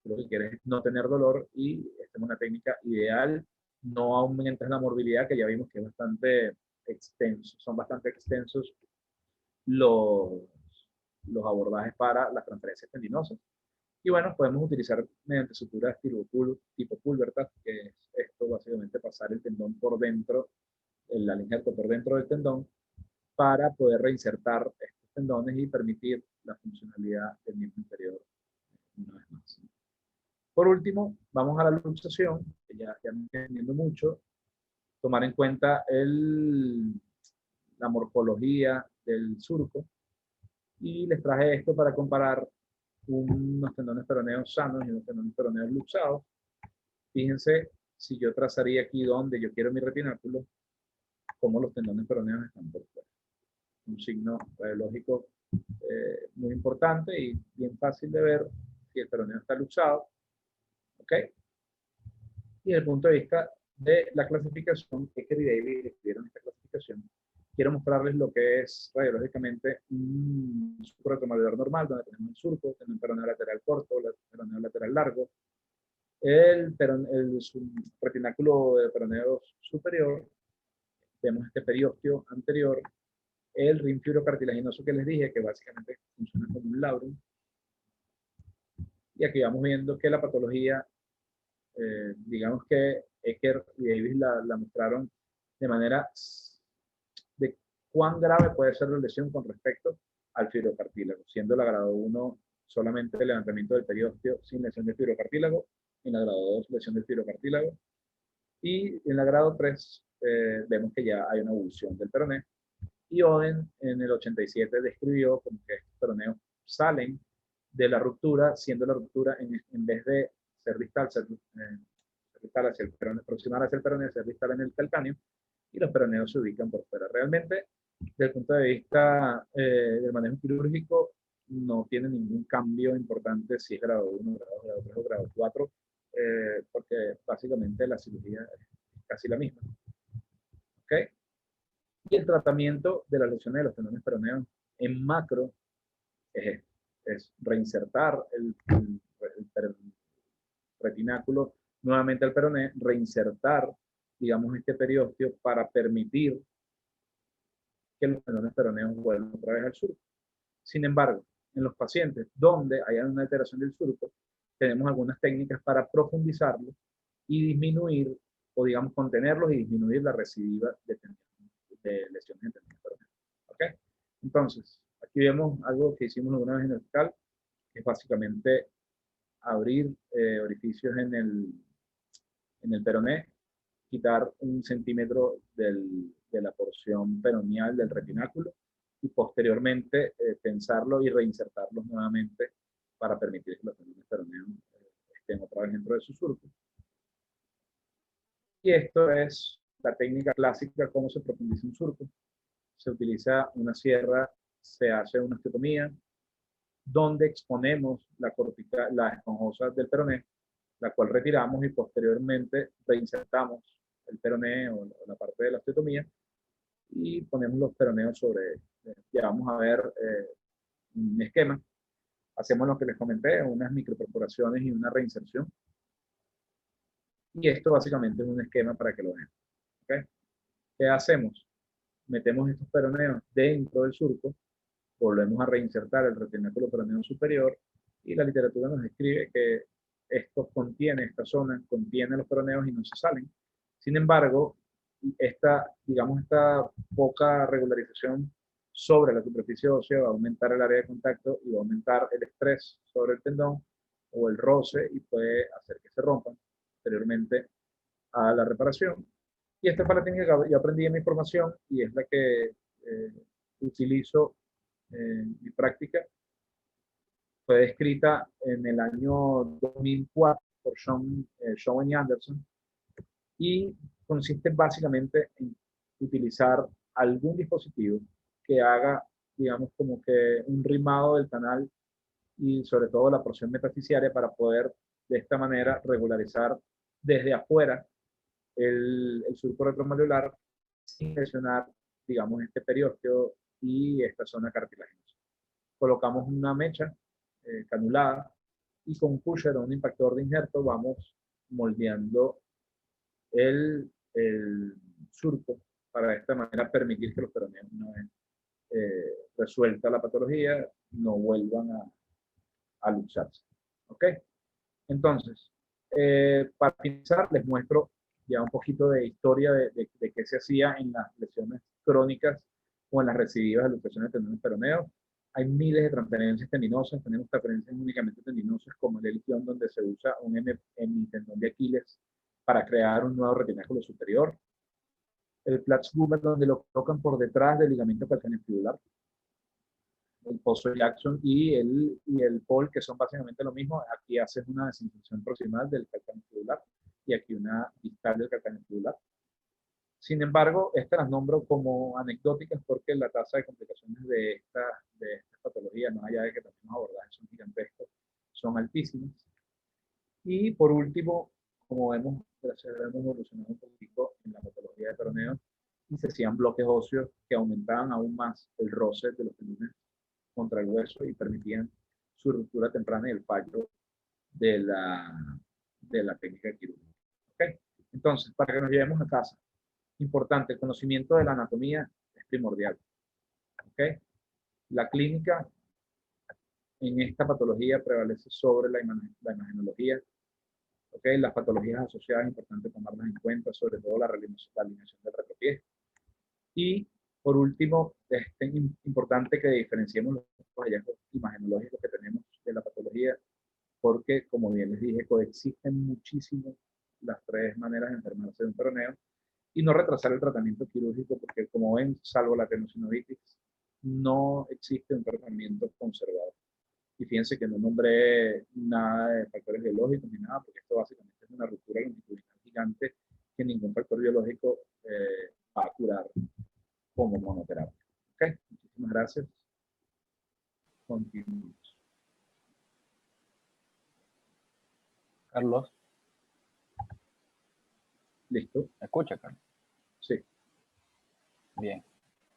lo que quiere es no tener dolor y esta es una técnica ideal, no aumentas la morbilidad, que ya vimos que es bastante extenso, son bastante extensos los, los abordajes para las transferencias tendinosas. Y bueno, podemos utilizar mediante suturas tipo Pulvertaft, que es esto básicamente pasar el tendón por dentro, el injerto por dentro del tendón, para poder reinsertar estos tendones y permitir la funcionalidad del miembro inferior una vez más. Por último, vamos a la luxación, que ya me estoy entendiendo mucho, tomar en cuenta la morfología del surco, y les traje esto para comparar unos tendones peroneos sanos y unos tendones peroneos luxados. Fíjense, si yo trazaría aquí donde yo quiero mi retináculo, cómo los tendones peroneos están por fuera. Un signo radiológico muy importante y bien fácil de ver si el peroneo está luxado. ¿Ok? Y desde el punto de vista de la clasificación, Ecker y Davis escribieron esta clasificación. Quiero mostrarles lo que es radiológicamente un surco retromalular normal, donde tenemos el surco, tenemos un peroneo lateral corto, el peroneo lateral largo, el retináculo de peroneo superior, vemos este periósteo anterior, el rim fibrocartilaginoso que les dije, que básicamente funciona como un labrum, y aquí vamos viendo que la patología, digamos que Ecker y Davis la mostraron de manera de cuán grave puede ser la lesión con respecto al fibrocartílago, siendo la grado 1 solamente el levantamiento del periósteo sin lesión del fibrocartílago, en la grado 2 lesión del fibrocartílago, y en la grado 3 vemos que ya hay una evolución del peroné. Y Oden en el 87 describió como que estos peroneos salen de la ruptura, siendo la ruptura en vez de ser distal, ser distal hacia el peroneo, proximal hacia el peroneo, ser distal en el calcáneo, y los peroneos se ubican por fuera. Realmente, desde el punto de vista del manejo quirúrgico, no tiene ningún cambio importante si es grado 1, grado 2, grado 3 o grado 4, porque básicamente la cirugía es casi la misma. ¿Ok? Y el tratamiento de las lesiones de los tendones peroneos en macro es reinsertar el retináculo nuevamente al peroné, reinsertar, digamos, este periósteo para permitir que los tendones peroneos vuelvan otra vez al surco. Sin embargo, en los pacientes donde haya una alteración del surco, tenemos algunas técnicas para profundizarlo y disminuir, o digamos, contenerlos y disminuir la recidiva de lesiones de tendones peroneos. ¿Ok? Entonces, aquí vemos algo que hicimos alguna vez en el hospital, que es básicamente abrir orificios en el peroné, quitar 1 centímetro de la porción peroneal del retináculo y posteriormente tensarlo y reinsertarlos nuevamente para permitir que los tendones peroneos estén otra vez dentro de su surco. Y esto es la técnica clásica, cómo se profundiza un surco. Se utiliza una sierra, se hace una osteotomía, donde exponemos la esponjosa del peroné, la cual retiramos y posteriormente reinsertamos el peroné o la parte de la osteotomía y ponemos los peroneos sobre él. Ya vamos a ver un esquema. Hacemos lo que les comenté, unas microperforaciones y una reinserción. Y esto básicamente es un esquema para que lo vean. ¿Okay? ¿Qué hacemos? Metemos estos peroneos dentro del surco, volvemos a reinsertar el retináculo peroneo superior y la literatura nos describe que esta zona contiene los peroneos y no se salen. Sin embargo, digamos, esta poca regularización sobre la superficie ósea va a aumentar el área de contacto y va a aumentar el estrés sobre el tendón o el roce y puede hacer que se rompan posteriormente a la reparación. Y esta fue la técnica que yo aprendí en mi formación y es la que utilizo en mi práctica. Fue descrita en el año 2004 por Schoen y Anderson y consiste básicamente en utilizar algún dispositivo que haga, digamos, como que un rimado del canal y sobre todo la porción metaficiaria para poder de esta manera regularizar desde afuera el surco retromalular sin lesionar, digamos, este periósteo y esta zona cartilaginosa. Colocamos una mecha canulada y con un pusher o un impactor de injerto vamos moldeando el surco para de esta manera permitir que los peroneos, una vez resuelta la patología, no vuelvan a lucharse. ¿Ok? Entonces, para finalizar, les muestro ya un poquito de historia de qué se hacía en las lesiones crónicas o en las recidivas de luxaciones de tendones peroneos. Hay miles de transferencias tendinosas, tenemos transferencias únicamente tendinosas como el L-Tion, donde se usa un tendón de Aquiles para crear un nuevo retináculo superior. El Platz-Gummer, donde lo colocan por detrás del ligamento calcaneofibular. El Pozo Jackson y el Paul, que son básicamente lo mismo. Aquí haces una desinfección proximal del calcaneofibular y aquí una distal del calcaneofibular. Sin embargo, estas las nombro como anecdóticas porque la tasa de complicaciones de esta patología, más allá de que también los abordajes son gigantescos, son altísimas. Y por último, como vemos, gracias a Dios hemos evolucionado un poquito en la patología de peroneo y se hacían bloques óseos que aumentaban aún más el roce de los tendones contra el hueso y permitían su ruptura temprana y el fallo de la técnica quirúrgica. ¿Okay? Entonces, para que nos llevemos a casa, importante, el conocimiento de la anatomía es primordial. ¿Okay? La clínica en esta patología prevalece sobre la imagenología. ¿Okay? Las patologías asociadas es importante tomarlas en cuenta, sobre todo la alineación del retropié. Y por último, es importante que diferenciemos los hallazgos imagenológicos que tenemos de la patología, porque, como bien les dije, coexisten muchísimo las tres maneras de enfermarse de un peroneo y no retrasar el tratamiento quirúrgico, porque, como ven, salvo la tendinosis, no existe un tratamiento conservador. Y fíjense que no nombré nada de factores biológicos ni nada, porque esto básicamente es una ruptura longitudinal gigante que ningún factor biológico va a curar como monoterapia. Ok, muchísimas gracias. Continuamos. Carlos, ¿Listo? ¿me escucha, Carlos? Sí. Bien.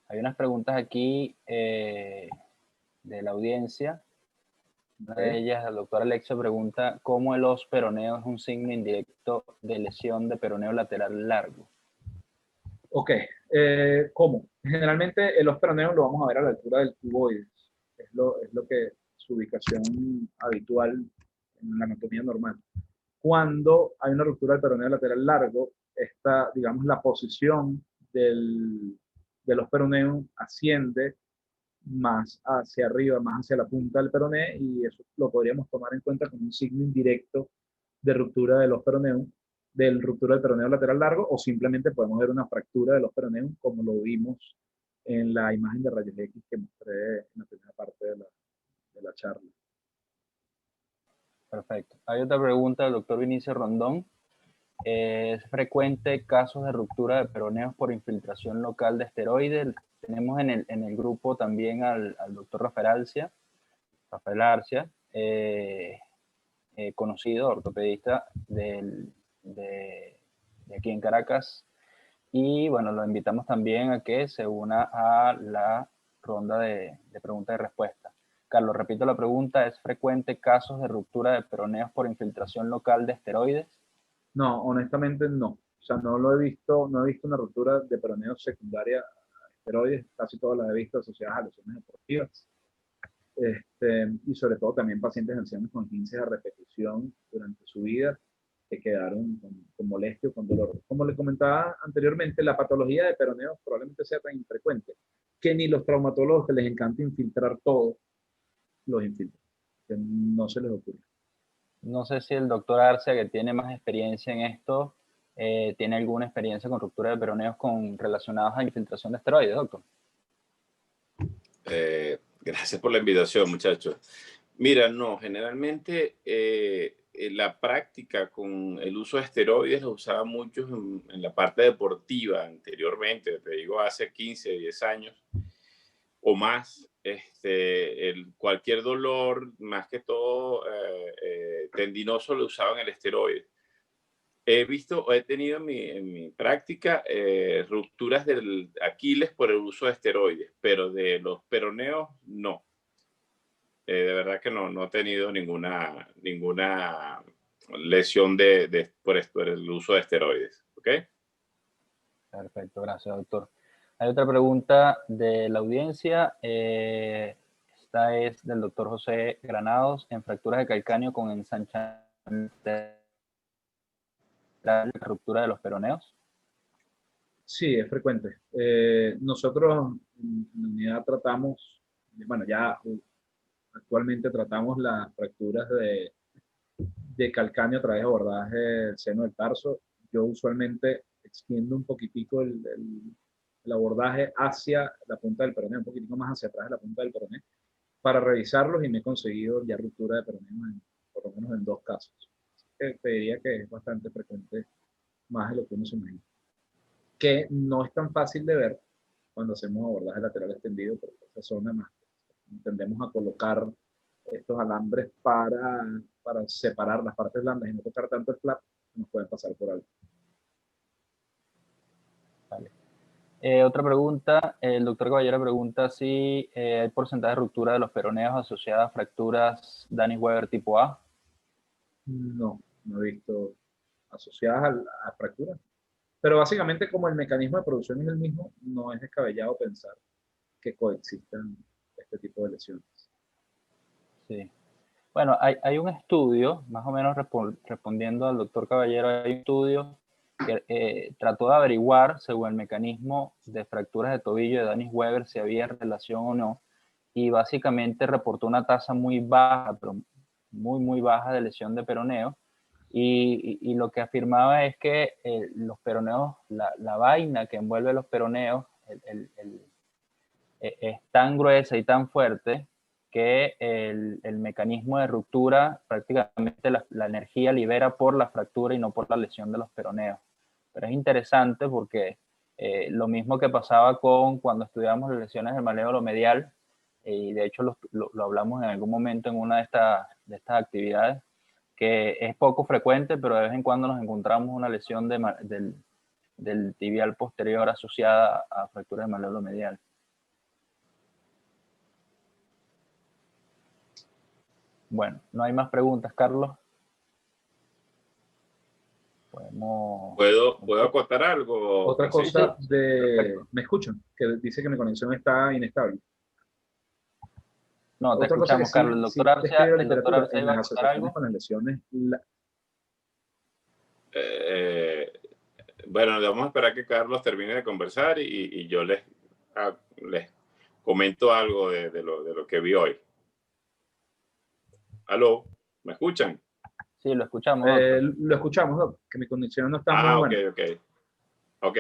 Hay unas preguntas aquí de la audiencia. Una de ellas, el doctor Alexio pregunta, ¿cómo el os peroneo es un signo indirecto de lesión de peroneo lateral largo? Ok, ¿cómo? Generalmente el os peroneo lo vamos a ver a la altura del cuboides. Es lo que su ubicación habitual en la anatomía normal. Cuando hay una ruptura del peroneo lateral largo, esta, digamos, la posición de los peroneos asciende más hacia arriba, más hacia la punta del peroné, y eso lo podríamos tomar en cuenta como un signo indirecto de ruptura de los peroneos, del ruptura del peroneo lateral largo, o simplemente podemos ver una fractura de los peroneos, como lo vimos en la imagen de rayos X que mostré en la primera parte de la charla. Perfecto. Hay otra pregunta del doctor Vinicio Rondón. ¿Es frecuente casos de ruptura de peroneos por infiltración local de esteroides? Tenemos en el grupo también al doctor Rafael Arcia, conocido ortopedista de aquí en Caracas. Y bueno, lo invitamos también a que se una a la ronda de preguntas y respuestas. Carlos, repito la pregunta, ¿es frecuente casos de ruptura de peroneos por infiltración local de esteroides? No, honestamente no. O sea, no lo he visto, no he visto una ruptura de peroneo secundaria a esteroides, casi todas las he visto asociadas a lesiones deportivas. Y sobre todo también pacientes ancianos con 15 a repetición durante su vida que quedaron con molestia o con dolor. Como le comentaba anteriormente, la patología de peroneo probablemente sea tan infrecuente que ni los traumatólogos que les encanta infiltrar todo, los infiltran, que no se les ocurre. No sé si el doctor Arce, que tiene más experiencia en esto, tiene alguna experiencia con ruptura de peroneos relacionados a infiltración de esteroides, doctor. Gracias por la invitación, muchachos. Mira, no, generalmente la práctica con el uso de esteroides lo usaba mucho en la parte deportiva anteriormente, te digo hace 15, 10 años o más. Cualquier dolor, más que todo tendinoso, lo usaban el esteroide. He tenido en mi práctica rupturas del Aquiles por el uso de esteroides, pero de los peroneos no. De verdad que no he tenido ninguna lesión por el uso de esteroides. ¿Ok? Perfecto, gracias, doctor. Hay otra pregunta de la audiencia. Esta es del doctor José Granados. En fracturas de calcáneo con ensanchamiento, la ruptura de los peroneos. Sí, es frecuente. Nosotros en la unidad tratamos, bueno, ya actualmente tratamos las fracturas de calcáneo a través de abordaje del seno del tarso. Yo usualmente extiendo un poquitico el abordaje hacia la punta del peroné, un poquitico más hacia atrás de la punta del peroné, para revisarlos, y me he conseguido ya ruptura de peroné por lo menos en 2 casos. Te diría que es bastante frecuente, más de lo que uno se imagina. Que no es tan fácil de ver cuando hacemos abordaje lateral extendido, porque esa zona más tendemos a colocar estos alambres para para separar las partes blandas y no tocar tanto el flap, nos pueden pasar por alto. Vale. Otra pregunta, el doctor Caballero pregunta si hay porcentaje de ruptura de los peroneos asociadas a fracturas Danis-Weber tipo A. No, no he visto asociadas a fracturas. Pero básicamente como el mecanismo de producción es el mismo, no es descabellado pensar que coexistan este tipo de lesiones. Sí. Bueno, hay un estudio, más o menos respondiendo al doctor Caballero, hay un estudio que trató de averiguar, según el mecanismo de fracturas de tobillo de Danis-Weber, si había relación o no, y básicamente reportó una tasa muy baja, pero muy baja de lesión de peroneo, y lo que afirmaba es que los peroneos, la vaina que envuelve los peroneos, es tan gruesa y tan fuerte que el mecanismo de ruptura, prácticamente la energía libera por la fractura y no por la lesión de los peroneos. Pero es interesante porque lo mismo que pasaba con cuando estudiamos las lesiones del maléolo medial, y de hecho lo hablamos en algún momento en una de estas actividades, que es poco frecuente, pero de vez en cuando nos encontramos una lesión del tibial posterior asociada a fractura del maléolo medial. Bueno, no hay más preguntas, Carlos. ¿Puedo acotar algo? Otra Sí, cosa sí. de... ¿Me escuchan? Que dice que mi conexión está inestable. No, te Otra cosa que escuchamos, Carlos. El sí doctor Arce, describe la el doctor literatura Arce en iba las a acotar asociaciones algo. con las lesiones, Bueno, vamos a esperar que Carlos termine de conversar y yo les comento algo de lo que vi hoy. ¿Aló? ¿Me escuchan? Sí, lo escuchamos, doctor. lo escuchamos, Doc, que mi conexión no está muy Ok, buena. ok.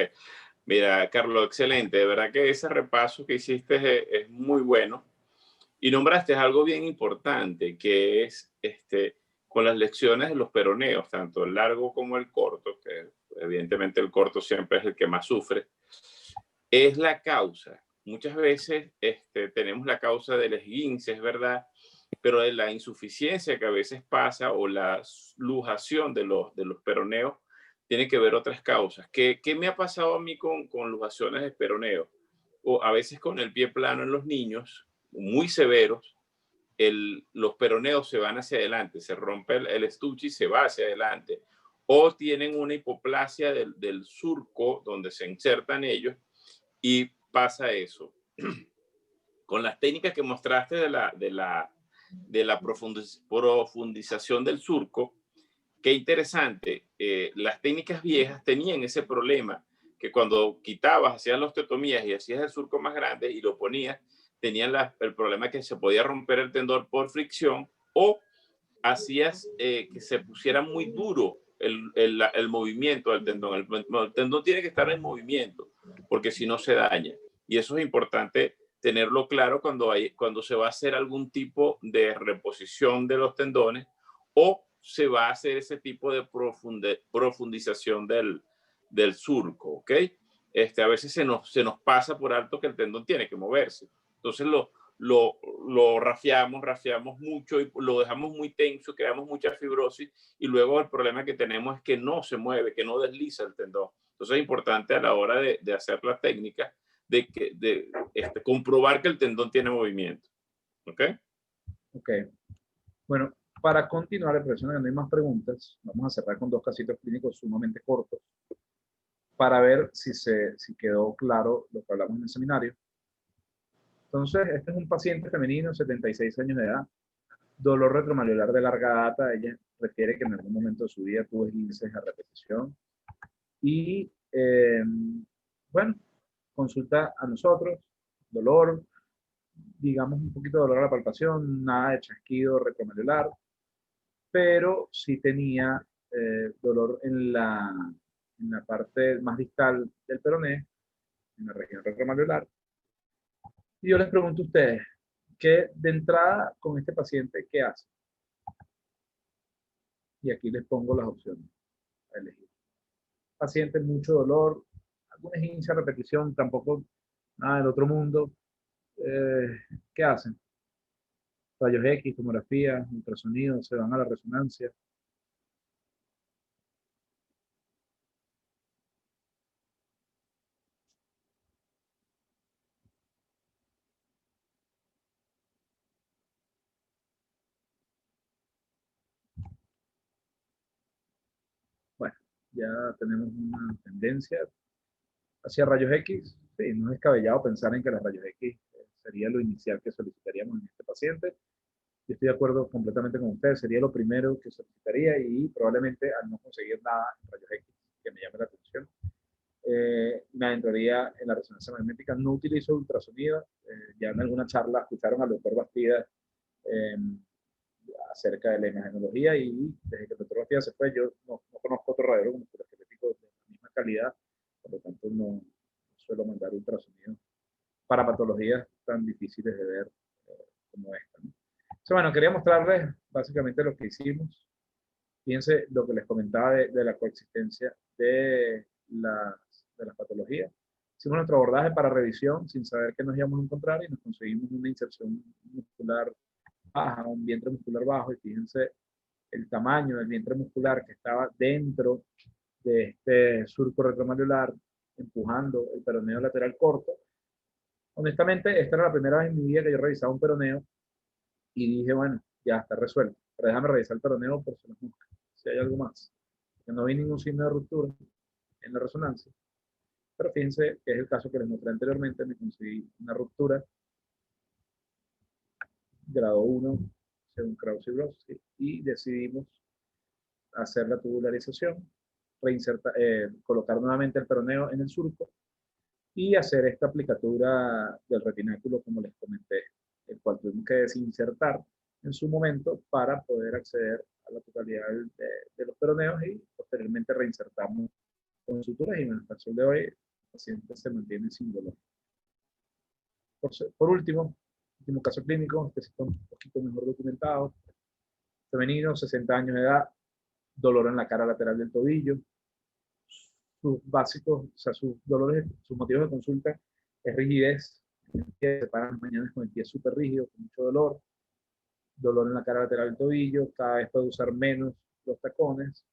Mira, Carlos, excelente. De verdad que ese repaso que hiciste es muy bueno. Y nombraste algo bien importante, que es con las lecciones de los peroneos, tanto el largo como el corto, que evidentemente el corto siempre es el que más sufre, es la causa. Muchas veces tenemos la causa del esguince, es verdad, pero de la insuficiencia que a veces pasa o la lujación de los peroneos tiene que ver otras causas. ¿Qué me ha pasado a mí con lujaciones de peroneo? O a veces con el pie plano en los niños, muy severos, los peroneos se van hacia adelante, se rompe el estuche y se va hacia adelante. O tienen una hipoplasia del surco donde se insertan ellos y pasa eso. Con las técnicas que mostraste de la profundización del surco, qué interesante. Las técnicas viejas tenían ese problema, que cuando quitabas, hacías las osteotomías y hacías el surco más grande y lo ponías, tenían el problema que se podía romper el tendón por fricción o hacías que se pusiera muy duro el movimiento del tendón. El tendón tiene que estar en movimiento, porque si no se daña. Y eso es importante tenerlo claro cuando se va a hacer algún tipo de reposición de los tendones o se va a hacer ese tipo de profundización del surco, ¿ok? A veces se nos pasa por alto que el tendón tiene que moverse. Entonces lo rafiamos mucho y lo dejamos muy tenso, creamos mucha fibrosis y luego el problema que tenemos es que no se mueve, que no desliza el tendón. Entonces es importante a la hora de hacer la técnica de comprobar que el tendón tiene movimiento. ¿Ok? Ok. Bueno, para continuar, impresionando que no hay más preguntas, vamos a cerrar con dos casitos clínicos sumamente cortos para ver si quedó claro lo que hablamos en el seminario. Entonces, este es un paciente femenino, 76 años de edad, dolor retromalleolar de larga data. Ella refiere que en algún momento de su vida tuvo esguinces a repetición. Y, bueno, consulta a nosotros, dolor, digamos un poquito de dolor a la palpación, nada de chasquido retromalleolar, pero sí tenía dolor en la parte más distal del peroné, en la región retromalleolar. Y yo les pregunto a ustedes, ¿qué de entrada con este paciente qué hace? Y aquí les pongo las opciones a elegir. Paciente, mucho dolor, alguna esguince a repetición, tampoco nada del otro mundo. ¿Qué hacen? rayos X, tomografía, ultrasonido, se van a la resonancia. Bueno, ya tenemos una tendencia hacia rayos X. Sí, no es descabellado pensar en que los rayos X sería lo inicial que solicitaríamos en este paciente. Yo estoy de acuerdo completamente con usted, sería lo primero que solicitaría y probablemente al no conseguir nada en rayos X que me llame la atención, me adentraría en la resonancia magnética. No utilizo ultrasonido, ya en alguna charla escucharon al doctor Bastida eh, acerca de la imagenología y desde que el doctor Bastida se fue, yo no conozco otro radiólogo musculoesquelético de la misma calidad, por lo tanto no suelo mandar ultrasonido para patologías tan difíciles de ver como esta, ¿no? Entonces, bueno, quería mostrarles básicamente lo que hicimos. Fíjense lo que les comentaba de la coexistencia de las patologías. Hicimos nuestro abordaje para revisión sin saber qué nos íbamos a encontrar y nos conseguimos una inserción muscular baja, un vientre muscular bajo, y fíjense el tamaño del vientre muscular que estaba dentro de este surco retromalleolar empujando el peroneo lateral corto. Honestamente, esta era la primera vez en mi vida que yo revisaba un peroneo y dije, bueno, ya está resuelto, pero déjame revisar el peroneo por si hay algo más. Que no vi ningún signo de ruptura en la resonancia, pero fíjense que es el caso que les mostré anteriormente, me conseguí una ruptura grado 1 según Krause y Brodsky y decidimos hacer la tubularización, colocar nuevamente el peroneo en el surco y hacer esta aplicatura del retináculo como les comenté, el cual tuvimos que desinsertar en su momento para poder acceder a la totalidad de los peroneos y posteriormente reinsertamos con suturas y hasta el sol de hoy el paciente se mantiene sin dolor. Por último caso clínico, este está un poquito mejor documentado, femenino, 60 años de edad, dolor en la cara lateral del tobillo. Sus básicos, o sea, sus dolores, sus motivos de consulta es rigidez, se paran las mañanas con el pie súper rígido, con mucho dolor en la cara lateral del tobillo, cada vez puede usar menos los tacones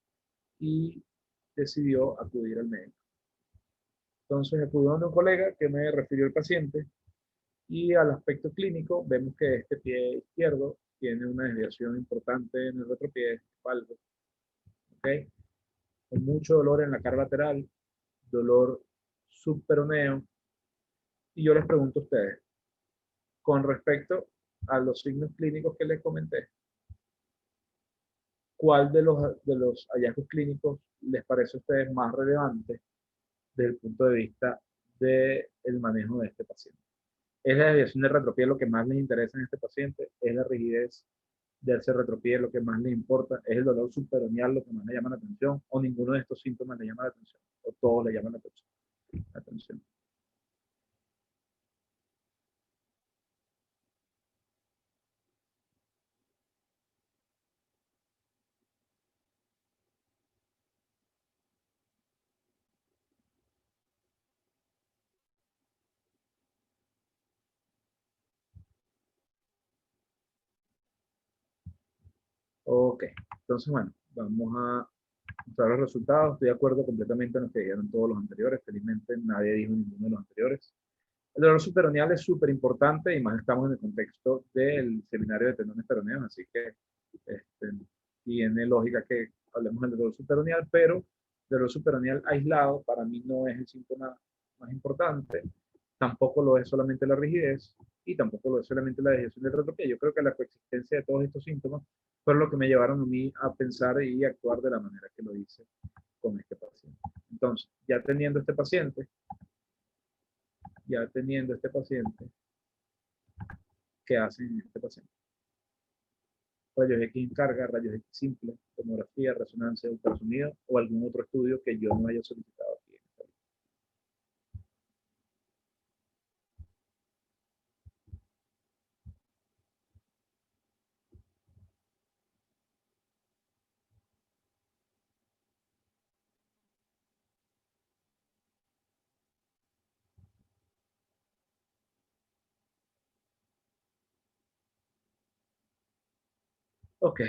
y decidió acudir al médico. Entonces acudió a un colega que me refirió el paciente y al aspecto clínico vemos que este pie izquierdo tiene una desviación importante en el retropié espalda, ¿ok? Con mucho dolor en la cara lateral, dolor subperoneo. Y yo les pregunto a ustedes, con respecto a los signos clínicos que les comenté, ¿cuál de los hallazgos clínicos les parece a ustedes más relevante desde el punto de vista del manejo de este paciente? ¿Es la desviación del retropié lo que más les interesa en este paciente? ¿Es la rigidez del retropié lo que más les importa? ¿Es el dolor subperoneal lo que más le llama la atención? ¿O ninguno de estos síntomas le llama la atención? ¿O todos le llaman la atención? Ok, entonces bueno, vamos a mostrar los resultados. Estoy de acuerdo completamente en lo que dijeron todos los anteriores. Felizmente nadie dijo ninguno de los anteriores. El dolor subperoneal es súper importante y más estamos en el contexto del seminario de tendones peroneos, así que tiene lógica que hablemos del dolor subperoneal, pero el dolor subperoneal aislado para mí no es el síntoma más importante. Tampoco lo es solamente la rigidez y tampoco lo es solamente la desviación del retropié. Yo creo que la coexistencia de todos estos síntomas fue lo que me llevaron a mí a pensar y actuar de la manera que lo hice con este paciente. Entonces, ya teniendo este paciente, ¿qué hacen en este paciente? Rayos X en carga, rayos X simple, tomografía, resonancia, ultrasonido o algún otro estudio que yo no haya solicitado aquí. Ok,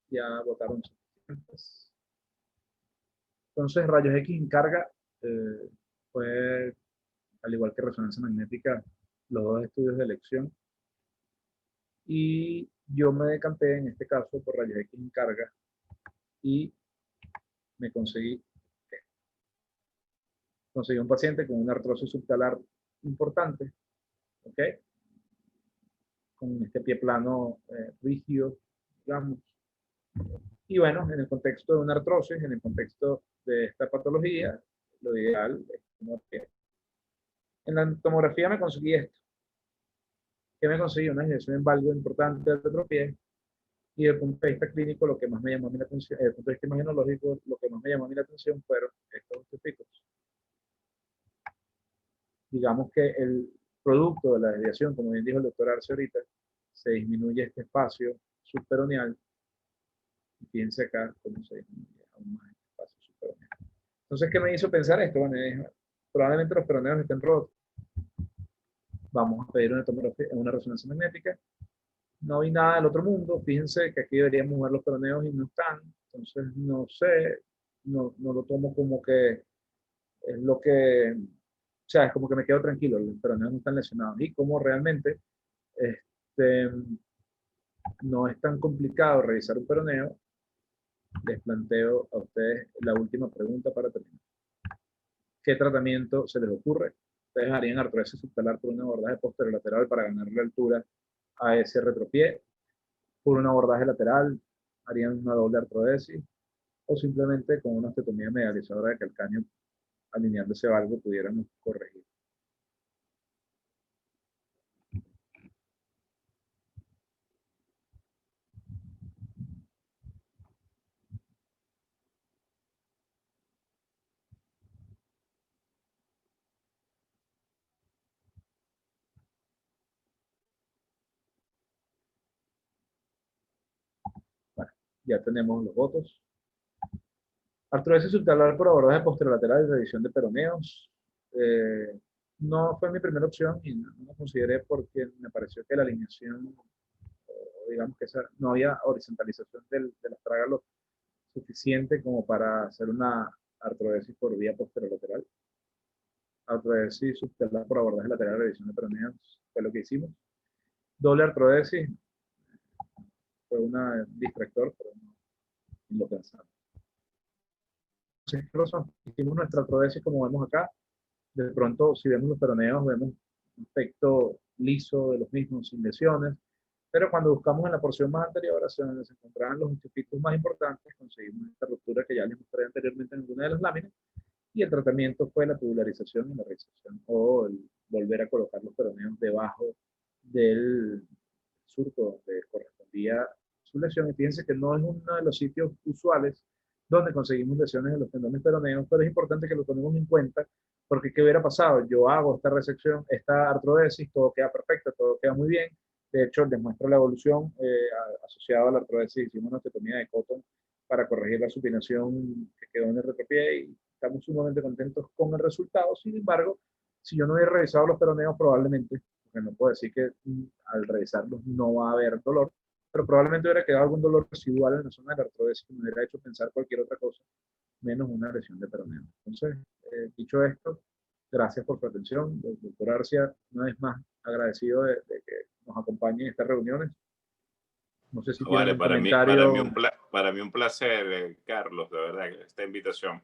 ya votaron suficientes. Entonces, rayos X en carga fue, al igual que resonancia magnética, los dos estudios de elección. Y yo me decanté en este caso por rayos X en carga y me conseguí un paciente con una artrosis subtalar importante, ¿ok? Con este pie plano rígido, digamos. Y bueno, en el contexto de una artrosis, en el contexto de esta patología, lo ideal es que en la tomografía me conseguí esto, que me conseguí una inyección en valgo importante del retropié, y desde el punto de vista clínico, lo que más me llamó a mí la atención, desde el punto de vista imagenológico, lo que más me llamó a mí la atención fueron estos osteopicos. Digamos que el producto de la desviación, como bien dijo el doctor Arce ahorita, se disminuye este espacio subperoneal, y fíjense acá cómo se disminuye aún más este espacio subperoneal. Entonces, ¿qué me hizo pensar esto? Bueno, probablemente los peroneos estén rotos. Vamos a pedir una resonancia magnética. No vi nada del otro mundo. Fíjense que aquí deberíamos ver los peroneos y no están. Entonces, no sé, no lo tomo como que es lo que, o sea, es como que me quedo tranquilo, los peroneos no están lesionados. Y como realmente este, no es tan complicado revisar un peroneo, les planteo a ustedes la última pregunta para terminar. ¿Qué tratamiento se les ocurre? Ustedes harían artrodesis subtalar por un abordaje posterolateral para ganarle altura a ese retropié, por un abordaje lateral, harían una doble artrodesis, o simplemente con una osteotomía medializadora de calcáneo alineando ese valgo pudiéramos corregir. Bueno, ya tenemos los votos. Artrodesis subtalar por abordaje posterolateral y revisión de peroneos. No fue mi primera opción y no lo consideré porque me pareció que la alineación, digamos que no había horizontalización del astrágalo suficiente como para hacer una artrodesis por vía posterolateral. Artrodesis subtalar por abordaje lateral, revisión de peroneos, fue lo que hicimos. Doble artrodesis fue un distractor, pero no lo pensamos. Entonces, hicimos nuestra artrodesis como vemos acá. De pronto, si vemos los peroneos, vemos un aspecto liso de los mismos, sin lesiones, pero cuando buscamos en la porción más anterior, hacia donde se encontraban los osteopitos más importantes, conseguimos esta ruptura que ya les mostré anteriormente en alguna de las láminas, y el tratamiento fue la tubularización y la reización, o el volver a colocar los peroneos debajo del surco donde correspondía su lesión. Y fíjense que no es uno de los sitios usuales donde conseguimos lesiones en los tendones peroneos, pero es importante que lo tomemos en cuenta, porque ¿qué hubiera pasado? Yo hago esta resección, esta artrodesis, todo queda perfecto, todo queda muy bien. De hecho, les muestro la evolución asociada a la artrodesis. Hicimos una osteotomía de Cotton para corregir la supinación que quedó en el retropié y estamos sumamente contentos con el resultado. Sin embargo, si yo no hubiera revisado los peroneos, probablemente, porque no puedo decir que al revisarlos no va a haber dolor, pero probablemente hubiera quedado algún dolor residual en la zona de la artrodesis que me hubiera hecho pensar cualquier otra cosa, menos una lesión de peroneo. Entonces, dicho esto, gracias por su atención. Doctor Arcia, una vez más agradecido de que nos acompañe en estas reuniones. No sé si tiene Vale, algún comentario. para mí un placer, Carlos, de verdad, esta invitación.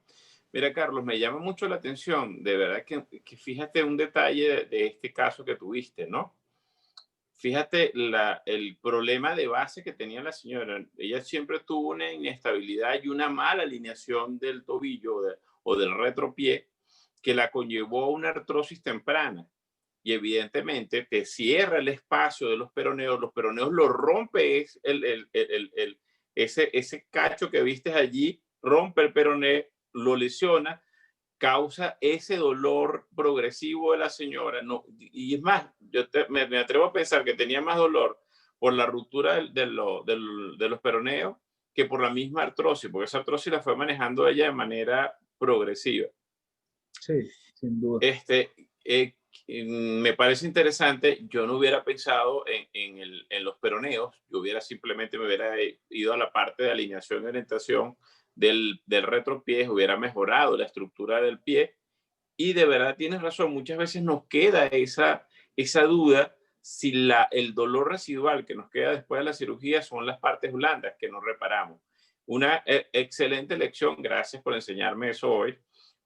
Mira, Carlos, me llama mucho la atención, de verdad que fíjate un detalle de este caso que tuviste, ¿no? Fíjate el problema de base que tenía la señora. Ella siempre tuvo una inestabilidad y una mala alineación del tobillo o del retropié que la conllevó a una artrosis temprana. Y evidentemente te cierra el espacio de los peroneos lo rompe ese cacho que viste allí, rompe el peroné, lo lesiona, causa ese dolor progresivo de la señora. No, y es más, me atrevo a pensar que tenía más dolor por la ruptura de los peroneos que por la misma artrosis, porque esa artrosis la fue manejando ella de manera progresiva. Sí, sin duda. me parece interesante. Yo no hubiera pensado en los peroneos, yo hubiera simplemente me hubiera ido a la parte de alineación y orientación del retropié, hubiera mejorado la estructura del pie. Y de verdad tienes razón, muchas veces nos queda esa duda si el dolor residual que nos queda después de la cirugía son las partes blandas que no reparamos. Una excelente lección, gracias por enseñarme eso hoy.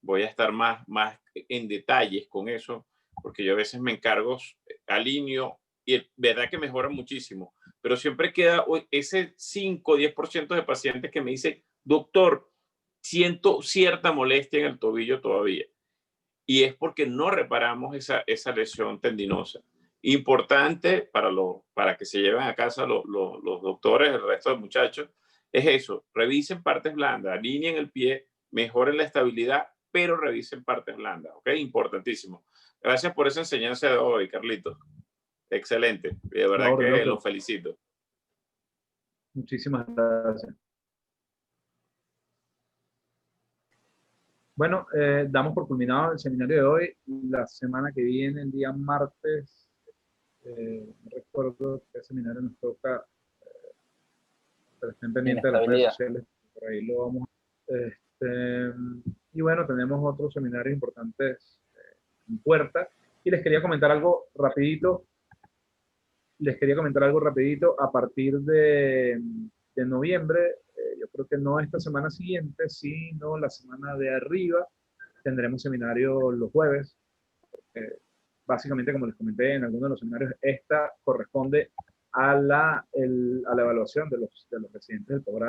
Voy a estar más en detalles con eso, porque yo a veces me encargo, alineo, y es verdad que mejora muchísimo, pero siempre queda ese 5-10% de pacientes que me dicen, doctor, siento cierta molestia en el tobillo todavía. Y es porque no reparamos esa lesión tendinosa. Importante para que se lleven a casa los doctores, el resto de muchachos, es eso, revisen partes blandas, alineen el pie, mejoren la estabilidad, pero revisen partes blandas, ¿ok? Importantísimo. Gracias por esa enseñanza de hoy, Carlitos. Excelente, de verdad que lo felicito. Muchísimas gracias. Bueno, damos por culminado el seminario de hoy. La semana que viene, el día martes, no recuerdo qué seminario nos toca, pero estén pendientes de las redes sociales, por ahí lo vamos. Y bueno, tenemos otros seminarios importantes en puerta. Y les quería comentar algo rapidito. A partir de noviembre, yo creo que no esta semana siguiente, sino la semana de arriba, tendremos seminario los jueves. Básicamente, como les comenté en algunos de los seminarios, esta corresponde a la evaluación de los residentes del programa.